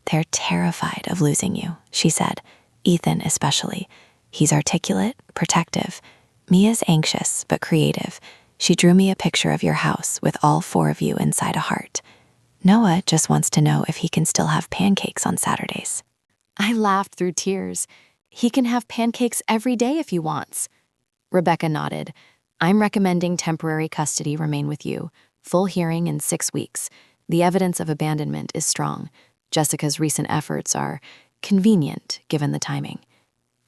Speaker 2: "They're terrified of losing you," she said, "Ethan especially. He's articulate, protective. Mia's anxious but creative. She drew me a picture of your house with all 4 of you inside a heart. Noah just wants to know if he can still have pancakes on Saturdays." I laughed through tears. "He can have pancakes every day if he wants." Rebecca nodded. "I'm recommending temporary custody remain with you. Full hearing in 6 weeks. The evidence of abandonment is strong. Jessica's recent efforts are convenient given the timing."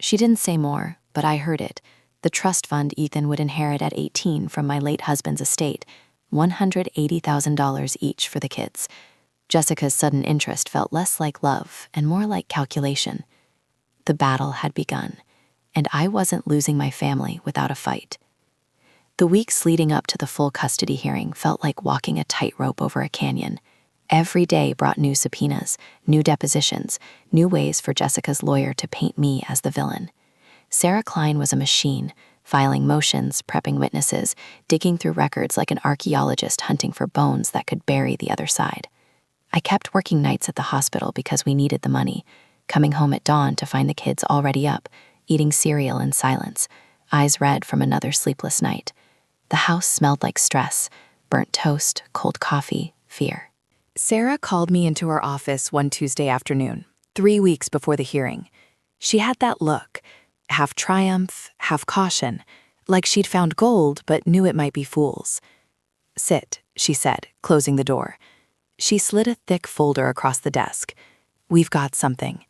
Speaker 2: She didn't say more, but I heard it. The trust fund Ethan would inherit at 18 from my late husband's estate, $180,000 each for the kids. Jessica's sudden interest felt less like love and more like calculation.
Speaker 1: The battle had begun, and I wasn't losing my family without a fight. The weeks leading up to the full custody hearing felt like walking a tightrope over a canyon. Every day brought new subpoenas, new depositions, new ways for Jessica's lawyer to paint me as the villain. Sarah Klein was a machine, filing motions, prepping witnesses, digging through records like an archaeologist hunting for bones that could bury the other side. I kept working nights at the hospital because we needed the money, coming home at dawn to find the kids already up, eating cereal in silence, eyes red from another sleepless night. The house smelled like stress, burnt toast, cold coffee, fear. Sarah called me into her office one Tuesday afternoon, 3 weeks before the hearing. She had that look, half triumph, half caution, like she'd found gold but knew it might be fools. "Sit," she said, closing the door. She slid a thick folder across the desk. "We've got something."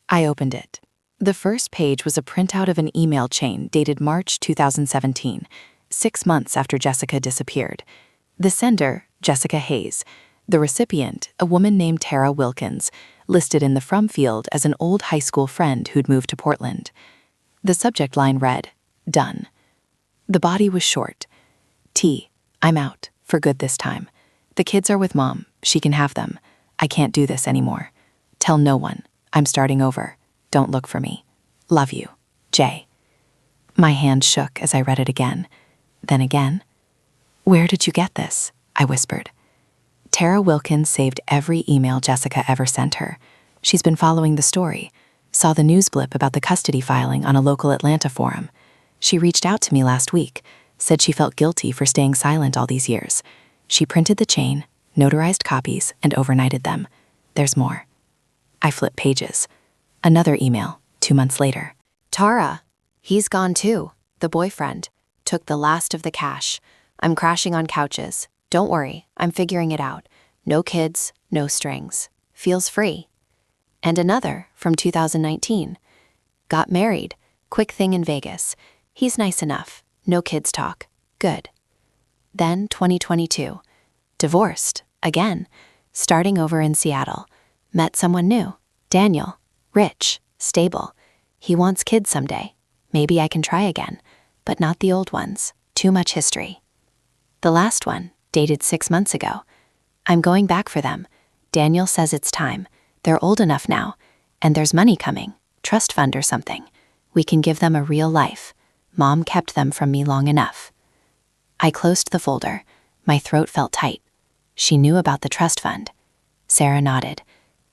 Speaker 1: I opened it. The first page was a printout of an email chain dated March 2017, 6 months after Jessica disappeared. The sender, Jessica Hayes. The recipient, a woman named Tara Wilkins, listed in the from field as an old high school friend who'd moved to Portland. The subject line read, "Done." The body was short. "T, I'm out, for good this time. The kids are with Mom, she can have them. I can't do this anymore. Tell no one, I'm starting over. Don't look for me. Love you, J." My hand shook as I read it again. Then again. "Where did you get this?" I whispered. Tara Wilkins saved every email Jessica ever sent her. She's been following the story, saw the news blip about the custody filing on a local Atlanta forum. She reached out to me last week, said she felt guilty for staying silent all these years. She printed the chain, notarized copies, and overnighted them. There's more. I flipped pages. Another email, 2 months later.
Speaker 2: Tara, he's gone too. The boyfriend. Took the last of the cash. I'm crashing on couches. Don't worry, I'm figuring it out. No kids, no strings. Feels free. And another from 2019. Got married. Quick thing in Vegas. He's nice enough. No kids talk. Good. Then 2022. Divorced. Again. Starting over in Seattle. Met someone new. Daniel. Rich. Stable. He wants kids someday. Maybe I can try again. But not the old ones. Too much history. The last one, dated 6 months ago. I'm going back for them. Daniel says it's time. They're old enough now. And there's money coming. Trust fund or something. We can give them a real life. Mom kept them from me long enough. I closed the folder. My throat felt tight. She knew about the trust fund. Sarah nodded.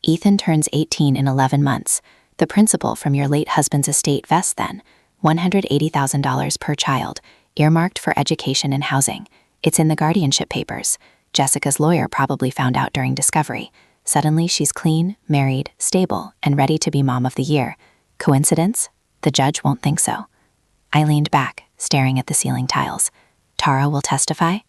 Speaker 2: Ethan turns 18 in 11 months. The principal from your late husband's estate vests then. $180,000 per child, earmarked for education and housing. It's in the guardianship papers. Jessica's lawyer probably found out during discovery. Suddenly she's clean, married, stable, and ready to be mom of the year. Coincidence? The judge won't think so. I leaned back, staring at the ceiling tiles. Tara will testify?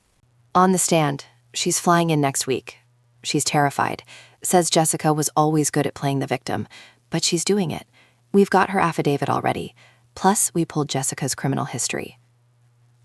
Speaker 2: On the stand. She's flying in next week. She's terrified. Says Jessica was always good at playing the victim, but she's doing it. We've got her affidavit already. Plus, we pulled Jessica's criminal history.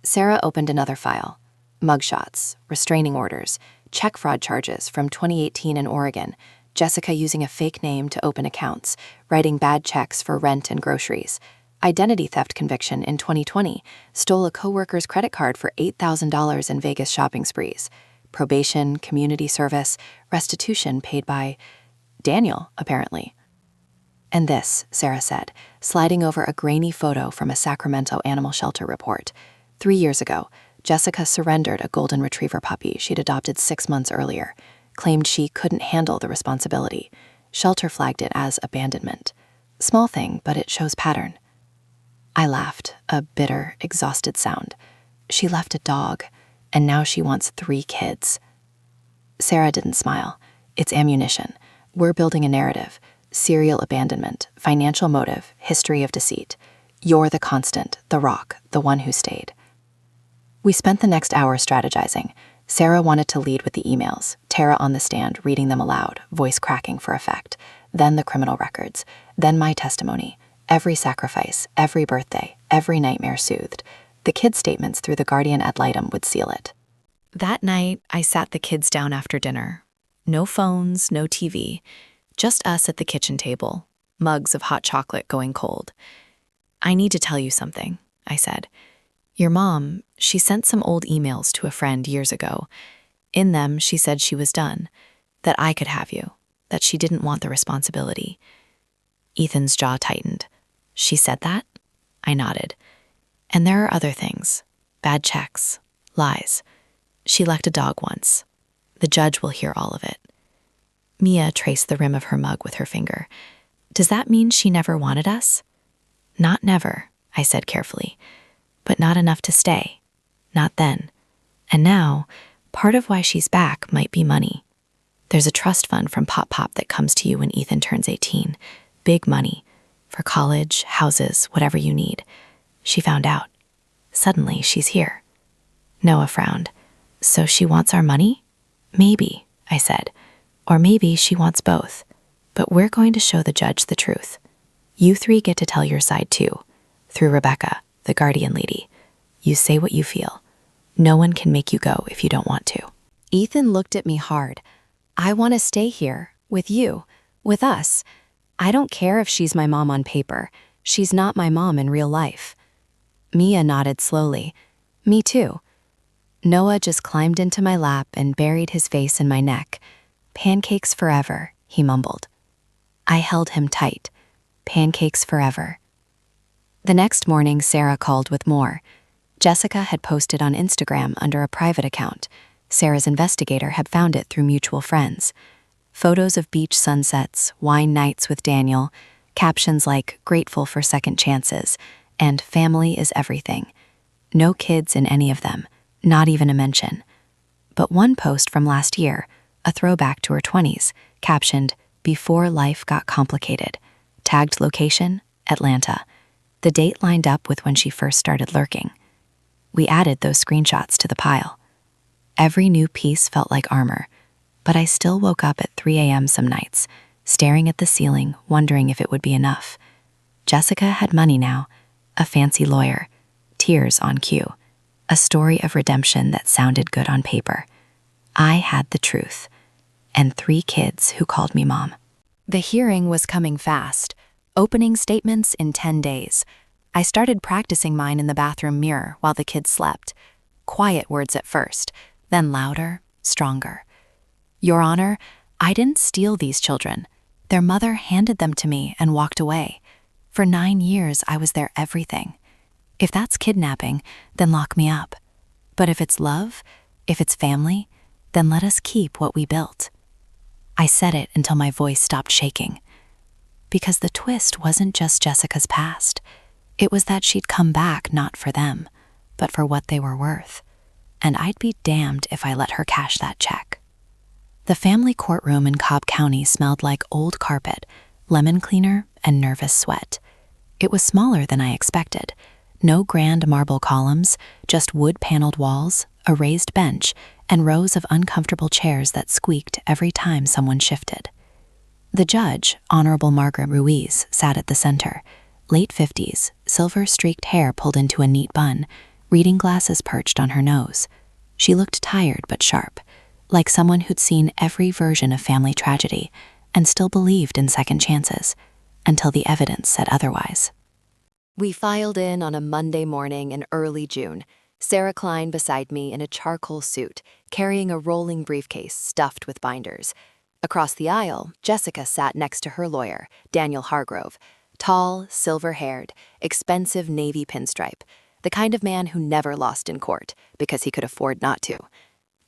Speaker 2: Sarah opened another file. Mugshots, restraining orders, check fraud charges from 2018 in Oregon, Jessica using a fake name to open accounts, writing bad checks for rent and groceries. Identity theft conviction in 2020, stole a coworker's credit card for $8,000 in Vegas shopping sprees. Probation, community service, restitution paid by Daniel, apparently. And this, Sarah said, sliding over a grainy photo from a Sacramento animal shelter report. 3 years ago, Jessica surrendered a golden retriever puppy she'd adopted 6 months earlier, claimed she couldn't handle the responsibility. Shelter flagged it as abandonment. Small thing, but it shows pattern. I laughed, a bitter, exhausted sound. She left a dog, and now she wants 3 kids. Sarah didn't smile. It's ammunition. We're building a narrative. Serial abandonment, financial motive, history of deceit. You're the constant, the rock, the one who stayed. We spent the next hour strategizing. Sarah wanted to lead with the emails, Tara on the stand reading them aloud, voice cracking for effect. Then the criminal records. Then my testimony. Every sacrifice, every birthday, every nightmare soothed. The kids' statements through the guardian ad litem would seal it. That night, I sat the kids down after dinner. No phones, no TV. Just us at the kitchen table.
Speaker 1: mugs of hot chocolate going cold. "I need to tell you something," I said. "Your mom, she sent some old emails to a friend years ago. In them, she said she was done, that I could have you, that she didn't want the responsibility." Ethan's jaw tightened. "She said that?" I nodded. "And there are other things. Bad checks. Lies. She left a dog once. The judge will hear all of it." Mia traced the rim of her mug with her finger. "Does that mean she never wanted us?" "Not never," I said carefully. "But not enough to stay. Not then. And now, part of why she's back might be money. There's a trust fund from Pop Pop that comes to you when Ethan turns 18. Big money. For college, houses, whatever you need. She found out. Suddenly, she's here." Noah frowned. "So she wants our money?" "Maybe," I said. "Or maybe she wants both. But we're going to show the judge the truth. You three get to tell your side too, through Rebecca, the guardian lady. You say what you feel. No one can make you go if you don't want to." Ethan looked at me hard. "I want to stay here, with you, with us. I don't care if she's my mom on paper. She's not my mom in real life." Mia nodded slowly. "Me too." Noah just climbed into my lap and buried his face in my neck. "Pancakes forever," he mumbled. I held him tight. Pancakes forever. The next morning, Sarah called with more. Jessica had posted on Instagram under a private account. Sarah's investigator had found it through mutual friends. Photos of beach sunsets, wine nights with Daniel, captions like "grateful for second chances," and "family is everything." No kids in any of them, not even a mention. But one post from last year, a throwback to her 20s, captioned, "Before life got complicated." Tagged location, Atlanta. The date lined up with when she first started lurking. We added those screenshots to the pile. Every new piece felt like armor, but I still woke up at 3 a.m. some nights, staring at the ceiling, wondering if it would be enough. Jessica had money now, a fancy lawyer, tears on cue, a story of redemption that sounded good on paper. I had the truth, and 3 kids who called me mom. The hearing was coming fast, opening statements in 10 days. I started practicing mine in the bathroom mirror while the kids slept. Quiet words at first, then louder, stronger. "Your Honor, I didn't steal these children. Their mother handed them to me and walked away. For 9 years, I was their everything. If that's kidnapping, then lock me up. But if it's love, if it's family, then let us keep what we built." I said it until my voice stopped shaking. Because the twist wasn't just Jessica's past. It was that she'd come back not for them, but for what they were worth. And I'd be damned if I let her cash that check. The family courtroom in Cobb County smelled like old carpet, lemon cleaner, and nervous sweat. It was smaller than I expected. No grand marble columns, just wood-paneled walls, a raised bench, and rows of uncomfortable chairs that squeaked every time someone shifted. The judge, Honorable Margaret Ruiz, sat at the center. Late 50s, silver-streaked hair pulled into a neat bun, reading glasses perched on her nose. She looked tired but sharp, like someone who'd seen every version of family tragedy and still believed in second chances, until the evidence said otherwise. We filed in on a Monday morning in early June, Sarah Klein beside me in a charcoal suit, carrying a rolling briefcase stuffed with binders. Across the aisle, Jessica sat next to her lawyer, Daniel Hargrove, tall, silver-haired, expensive navy pinstripe, the kind of man who never lost in court because he could afford not to.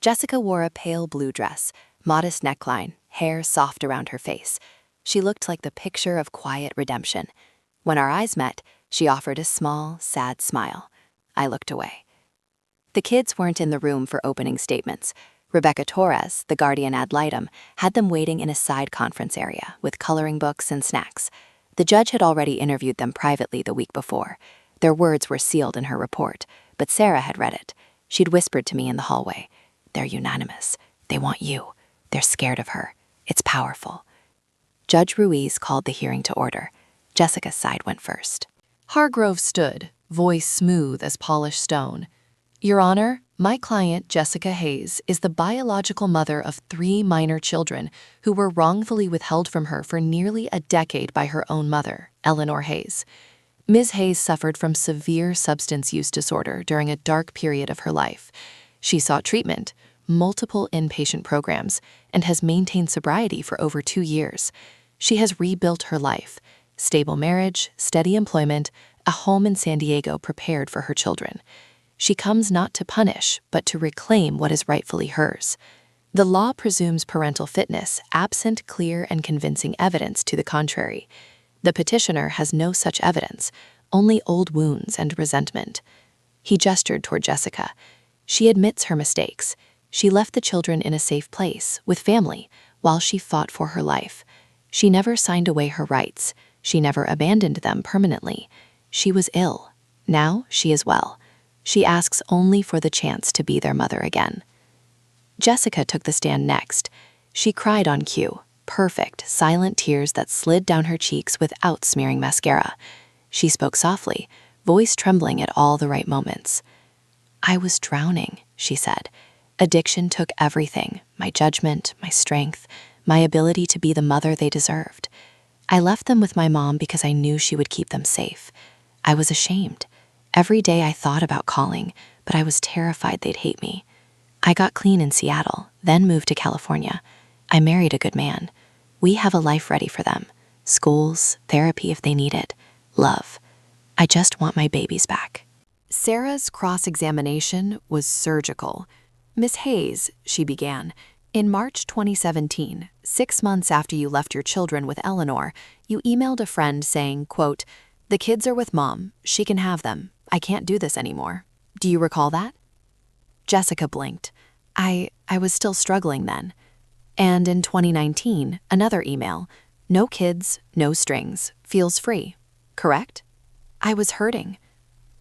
Speaker 1: Jessica wore a pale blue dress, modest neckline, hair soft around her face. She looked like the picture of quiet redemption. When our eyes met, she offered a small, sad smile. I looked away. The kids weren't in the room for opening statements. Rebecca Torres, the guardian ad litem, had them waiting in a side conference area with coloring books and snacks. The judge had already interviewed them privately the week before. Their words were sealed in her report, but Sarah had read it. She'd whispered to me in the hallway, "They're unanimous. They want you. They're scared of her. It's powerful." Judge Ruiz called the hearing to order. Jessica's side went first. Hargrove stood, voice smooth as polished stone. "Your Honor, My client, Jessica Hayes, is the biological mother of 3 minor children who were wrongfully withheld from her for nearly a decade by her own mother, Eleanor Hayes. Ms. Hayes suffered from severe substance use disorder during a dark period of her life. She sought treatment, multiple inpatient programs, and has maintained sobriety for over 2 years. She has rebuilt her life: stable marriage, steady employment, a home in San Diego prepared for her children. She comes not to punish, but to reclaim what is rightfully hers. The law presumes parental fitness, absent clear and convincing evidence to the contrary. The petitioner has no such evidence, only old wounds and resentment. He gestured toward Jessica. She admits her mistakes. She left the children in a safe place, with family, while she fought for her life. She never signed away her rights. She never abandoned them permanently. She was ill. Now she is well. She asks only for the chance to be their mother again. Jessica took the stand next. She cried on cue, perfect, silent tears that slid down her cheeks without smearing mascara. She spoke softly, voice trembling at all the right moments. "I was drowning," she said. "Addiction took everything, my judgment, my strength, my ability to be the mother they deserved. I left them with my mom because I knew she would keep them safe. I was ashamed. Every day I thought about calling, but I was terrified they'd hate me. I got clean in Seattle, then moved to California. I married a good man. We have a life ready for them. Schools, therapy if they need it, love. I just want my babies back."
Speaker 2: Sarah's cross-examination was surgical. "Miss Hayes," she began, "in March 2017, 6 months after you left your children with Eleanor, you emailed a friend saying, quote, 'The kids are with mom. She can have them. I can't do this anymore.' Do you recall that?" Jessica blinked. I was still struggling then. And in 2019, another email, 'No kids, no strings, feels free.' Correct? I was hurting.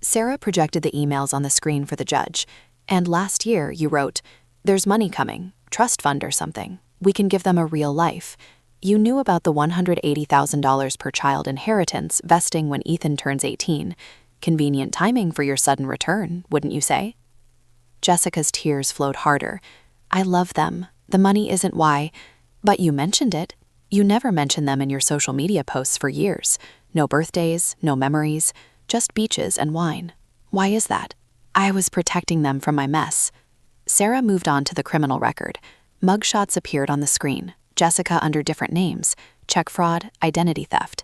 Speaker 2: Sarah projected the emails on the screen for the judge. "And last year you wrote, 'There's money coming, trust fund or something. We can give them a real life.' You knew about the $180,000 per child inheritance vesting when Ethan turns 18. Convenient timing for your sudden return, wouldn't you say?" Jessica's tears flowed harder. "I love them. The money isn't why. But you mentioned it. You never mentioned them in your social media posts for years. No birthdays, no memories, just beaches and wine. Why is that?" "I was protecting them from my mess." Sarah moved on to the criminal record. Mugshots appeared on the screen. Jessica under different names, check fraud, identity theft.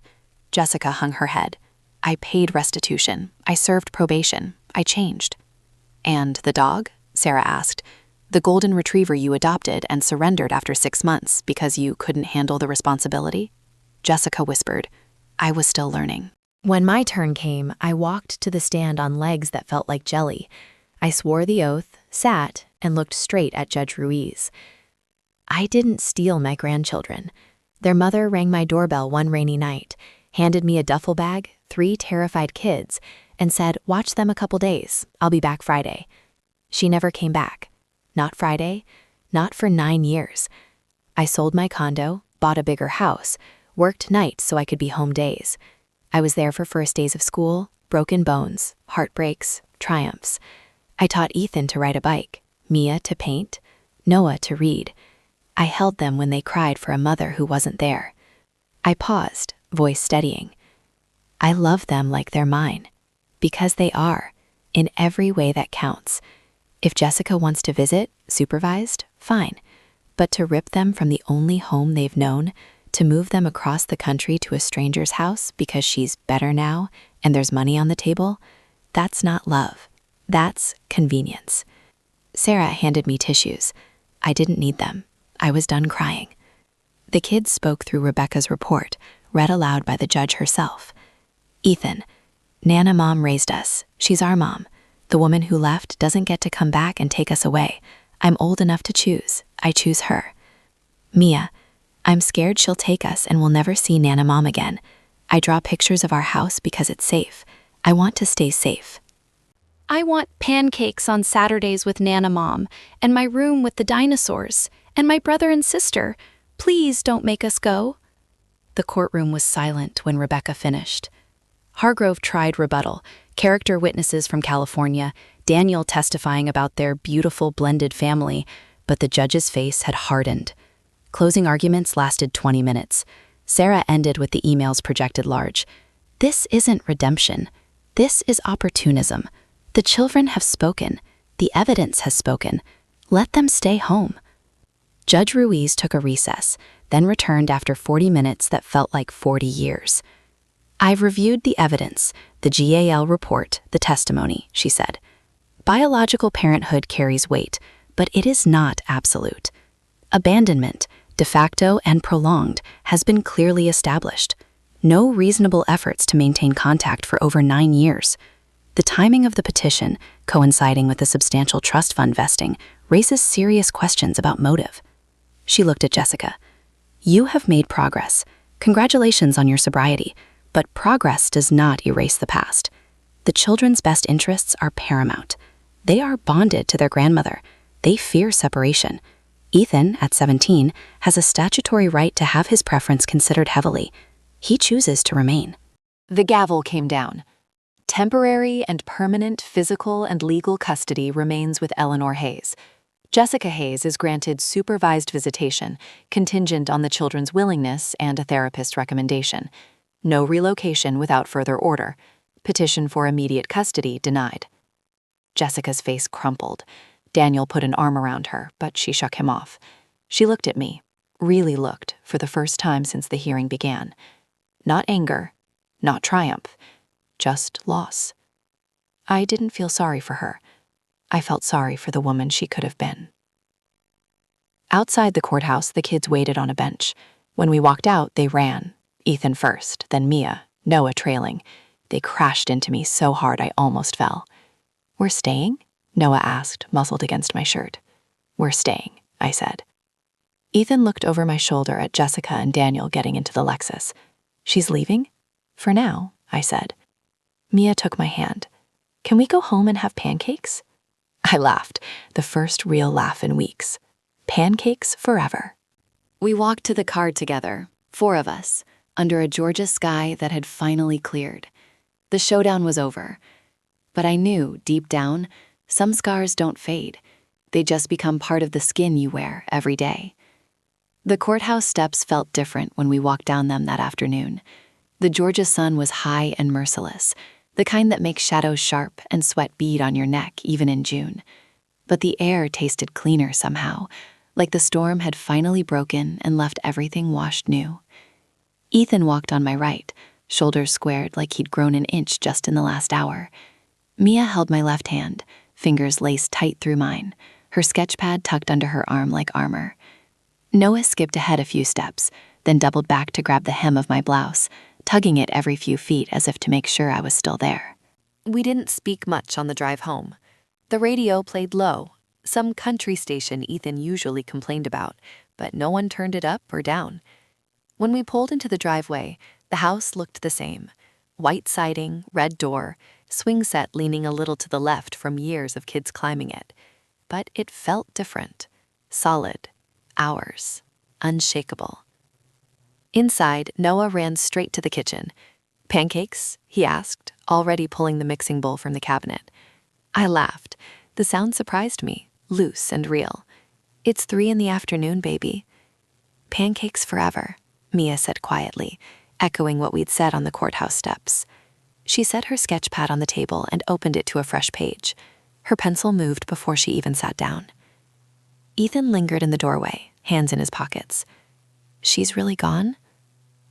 Speaker 2: Jessica hung her head. "I paid restitution. I served probation. I changed." "And the dog?" Sarah asked. "The golden retriever you adopted and surrendered after 6 months because you couldn't handle the responsibility?" Jessica whispered, "I was still learning." "When my turn came, I walked to the stand on legs that felt like jelly. I swore the oath, sat, and looked straight at Judge Ruiz. I didn't steal my grandchildren. Their mother rang my doorbell one rainy night, handed me a duffel bag, 3 terrified kids, and said, 'Watch them a couple days. I'll be back Friday.' She never came back. Not Friday, not for 9 years. I sold my condo, bought a bigger house, worked nights so I could be home days. I was there for first days of school, broken bones, heartbreaks, triumphs. I taught Ethan to ride a bike, Mia to paint, Noah to read. I held them when they cried for a mother who wasn't there. I paused, voice steadying. I love them like they're mine, because they are, in every way that counts. If Jessica wants to visit, supervised, fine. But to rip them from the only home they've known, to move them across the country to a stranger's house because she's better now and there's money on the table, that's not love. That's convenience." Sarah handed me tissues. I didn't need them. I was done crying. The kids spoke through Rebecca's report, read aloud by the judge herself. "Ethan, Nana mom raised us. She's our mom. The woman who left doesn't get to come back and take us away. I'm old enough to choose. I choose her. Mia, I'm scared she'll take us and we'll never see Nana mom again. I draw pictures of our house because it's safe. I want to stay safe."
Speaker 5: "I want pancakes on Saturdays with Nana Mom, and my room with the dinosaurs, and my brother and sister. Please don't make us go." The courtroom was silent when Rebecca finished. Hargrove tried rebuttal. Character witnesses from California, Daniel testifying about their beautiful blended family, but the judge's face had hardened. Closing arguments lasted 20 minutes. Sarah ended with the emails projected large. This isn't redemption. This is opportunism. The children have spoken. The evidence has spoken. Let them stay home. Judge Ruiz took a recess, then returned after 40 minutes that felt like 40 years. I've reviewed the evidence, the GAL report, the testimony, she said. Biological parenthood carries weight, but it is not absolute. Abandonment, de facto and prolonged, has been clearly established. No reasonable efforts to maintain contact for over 9 years. The timing of the petition, coinciding with the substantial trust fund vesting, raises serious questions about motive. She looked at Jessica. You have made progress. Congratulations on your sobriety, but progress does not erase the past. The children's best interests are paramount. They are bonded to their grandmother. They fear separation. Ethan, at 17, has a statutory right to have his preference considered heavily. He chooses to remain.
Speaker 1: The gavel came down. Temporary and permanent physical and legal custody remains with Eleanor Hayes. Jessica Hayes is granted supervised visitation, contingent on the children's willingness and a therapist recommendation. No relocation without further order. Petition for immediate custody denied. Jessica's face crumpled. Daniel put an arm around her, but she shook him off. She looked at me, really looked, for the first time since the hearing began. Not anger, not triumph, just loss. I didn't feel sorry for her. I felt sorry for the woman she could have been. Outside the courthouse, the kids waited on a bench. When we walked out, they ran. Ethan first, then Mia, Noah trailing. They crashed into me so hard I almost fell. We're staying? Noah asked, muscled against my shirt. We're staying, I said. Ethan looked over my shoulder at Jessica and Daniel getting into the Lexus. She's leaving? For now, I said. Mia took my hand. Can we go home and have pancakes? I laughed, the first real laugh in weeks. Pancakes forever.
Speaker 2: We walked to the car together, 4 of us, under a Georgia sky that had finally cleared. The showdown was over. But I knew, deep down, some scars don't fade. They just become part of the skin you wear every day. The courthouse steps felt different when we walked down them that afternoon. The Georgia sun was high and merciless, the kind that makes shadows sharp and sweat bead on your neck even in June. But the air tasted cleaner somehow, like the storm had finally broken and left everything washed new. Ethan walked on my right, shoulders squared like he'd grown an inch just in the last hour. Mia held my left hand, fingers laced tight through mine, her sketchpad tucked under her arm like armor. Noah skipped ahead a few steps, then doubled back to grab the hem of my blouse, tugging it every few feet as if to make sure I was still there.
Speaker 1: We didn't speak much on the drive home. The radio played low, some country station Ethan usually complained about, but no one turned it up or down. When we pulled into the driveway, the house looked the same. White siding, red door, swing set leaning a little to the left from years of kids climbing it. But it felt different. Solid. Ours. Unshakable. Inside, Noah ran straight to the kitchen. Pancakes? He asked, already pulling the mixing bowl from the cabinet. I laughed. The sound surprised me, loose and real. It's 3 in the afternoon, baby. Pancakes forever, Mia said quietly, echoing what we'd said on the courthouse steps. She set her sketch pad on the table and opened it to a fresh page. Her pencil moved before she even sat down. Ethan lingered in the doorway, hands in his pockets. She's really gone?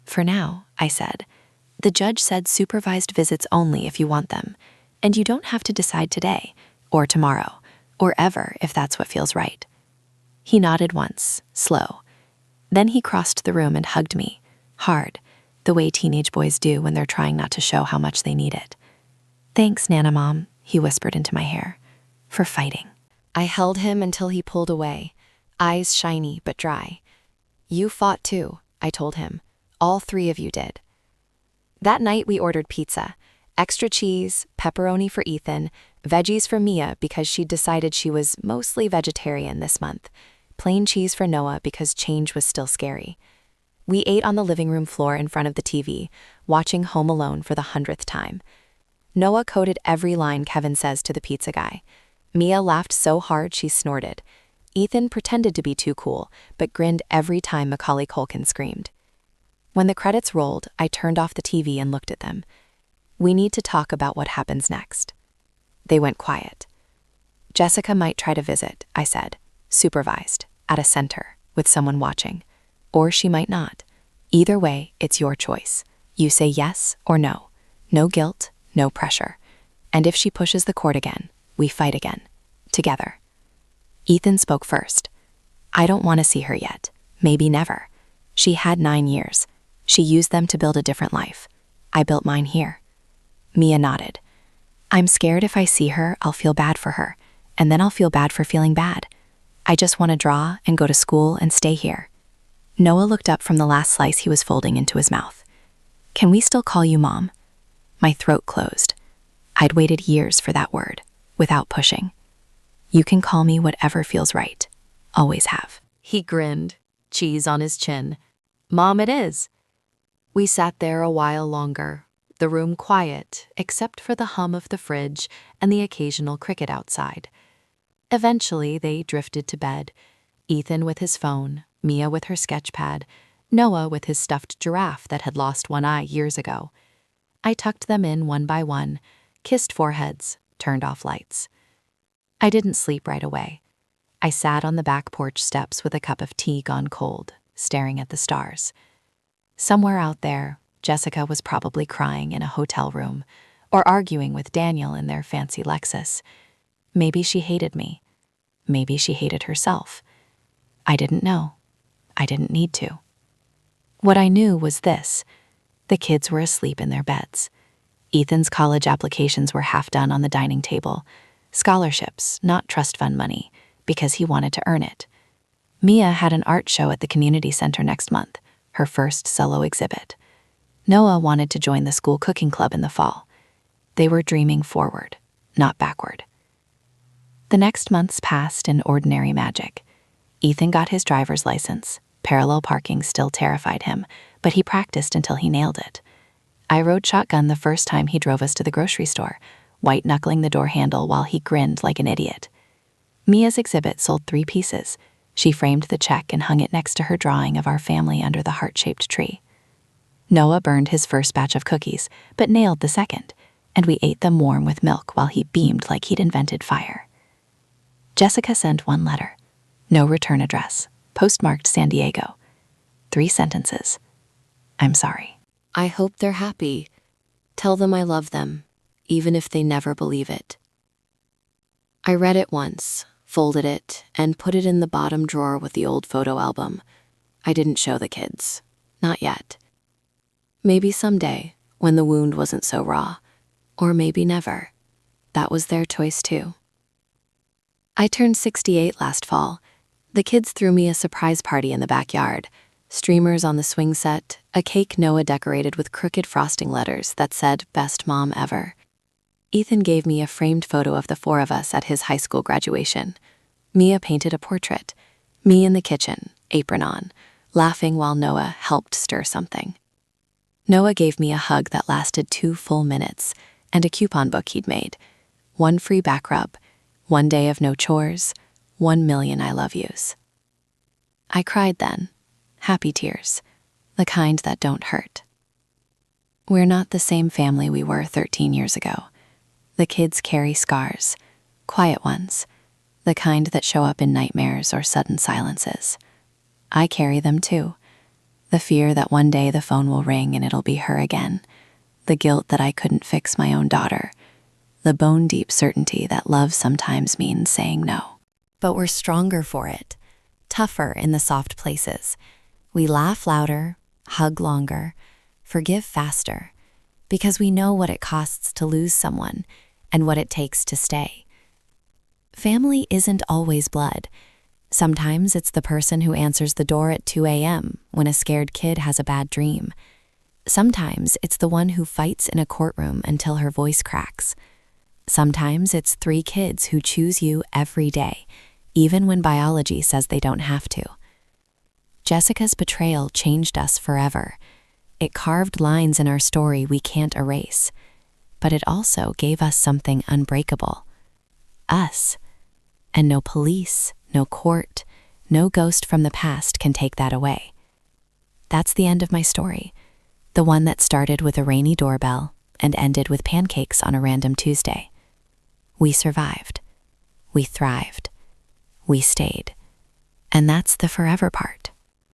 Speaker 1: For now, I said. The judge said supervised visits only if you want them, and you don't have to decide today, or tomorrow, or ever if that's what feels right. He nodded once, slow. Then he crossed the room and hugged me, hard, the way teenage boys do when they're trying not to show how much they need it. Thanks, Nana Mom, he whispered into my hair, for fighting. I held him until he pulled away, eyes shiny but dry. You fought too, I told him. All 3 of you did. That night we ordered pizza, extra cheese, pepperoni for Ethan, veggies for Mia because she'd decided she was mostly vegetarian this month, plain cheese for Noah because change was still scary. We ate on the living room floor in front of the TV, watching Home Alone for the 100th time. Noah coded every line Kevin says to the pizza guy. Mia laughed so hard she snorted. Ethan pretended to be too cool, but grinned every time Macaulay Culkin screamed. When the credits rolled, I turned off the TV and looked at them. We need to talk about what happens next. They went quiet. Jessica might try to visit, I said, supervised, at a center, with someone watching. Or she might not. Either way, it's your choice. You say yes or no. No guilt, no pressure. And if she pushes the cord again, we fight again. Together. Ethan spoke first. I don't want to see her yet. Maybe never. She had 9 years. She used them to build a different life. I built mine here. Mia nodded. I'm scared if I see her, I'll feel bad for her. And then I'll feel bad for feeling bad. I just want to draw and go to school and stay here. Noah looked up from the last slice he was folding into his mouth. Can we still call you Mom? My throat closed. I'd waited years for that word, without pushing. You can call me whatever feels right. Always have.
Speaker 3: He grinned, cheese on his chin. Mom it is. We sat there a while longer, the room quiet, except for the hum of the fridge and the occasional cricket outside. Eventually, they drifted to bed, Ethan with his phone, Mia with her sketch pad, Noah with his stuffed giraffe that had lost one eye years ago. I tucked them in one by one, kissed foreheads, turned off lights. I didn't sleep right away. I sat on the back porch steps with a cup of tea gone cold, staring at the stars. Somewhere out there, Jessica was probably crying in a hotel room, or arguing with Daniel in their fancy Lexus. Maybe she hated me. Maybe she hated herself. I didn't know. I didn't need to. What I knew was this. The kids were asleep in their beds. Ethan's college applications were half done on the dining table. Scholarships, not trust fund money, because he wanted to earn it. Mia had an art show at the community center next month, her first solo exhibit. Noah wanted to join the school cooking club in the fall. They were dreaming forward, not backward. The next months passed in ordinary magic. Ethan got his driver's license. Parallel parking still terrified him, but he practiced until he nailed it. I rode shotgun the first time he drove us to the grocery store, white-knuckling the door handle while he grinned like an idiot. Mia's exhibit sold 3 pieces. She framed the check and hung it next to her drawing of our family under the heart-shaped tree. Noah burned his first batch of cookies, but nailed the second, and we ate them warm with milk while he beamed like he'd invented fire. Jessica sent 1 letter. No return address. Postmarked San Diego. 3 sentences. I'm sorry.
Speaker 2: I hope they're happy. Tell them I love them, even if they never believe it. I read it once, folded it, and put it in the bottom drawer with the old photo album. I didn't show the kids. Not yet. Maybe someday, when the wound wasn't so raw. Or maybe never. That was their choice too. I turned 68 last fall. The kids threw me a surprise party in the backyard. Streamers on the swing set, a cake Noah decorated with crooked frosting letters that said, "Best Mom Ever." Ethan gave me a framed photo of the 4 of us at his high school graduation. Mia painted a portrait. Me in the kitchen, apron on, laughing while Noah helped stir something. Noah gave me a hug that lasted 2 full minutes, and a coupon book he'd made. 1 free back rub, 1 day of no chores, 1 million I love yous. I cried then. Happy tears, the kind that don't hurt. We're not the same family we were 13 years ago. The kids carry scars, quiet ones, the kind that show up in nightmares or sudden silences. I carry them too. The fear that one day the phone will ring and it'll be her again. The guilt that I couldn't fix my own daughter. The bone-deep certainty that love sometimes means saying no. But we're stronger for it, tougher in the soft places. We laugh louder, hug longer, forgive faster, because we know what it costs to lose someone and what it takes to stay. Family isn't always blood. Sometimes it's the person who answers the door at 2 a.m. when a scared kid has a bad dream. Sometimes it's the one who fights in a courtroom until her voice cracks. Sometimes it's 3 kids who choose you every day, even when biology says they don't have to. Jessica's betrayal changed us forever. It carved lines in our story we can't erase.
Speaker 1: but it also gave us something unbreakable. Us. And no police, no court, no ghost from the past can take that away. That's the end of my story. The one that started with a rainy doorbell and ended with pancakes on a random Tuesday. We survived. We thrived. We stayed. And that's the forever part.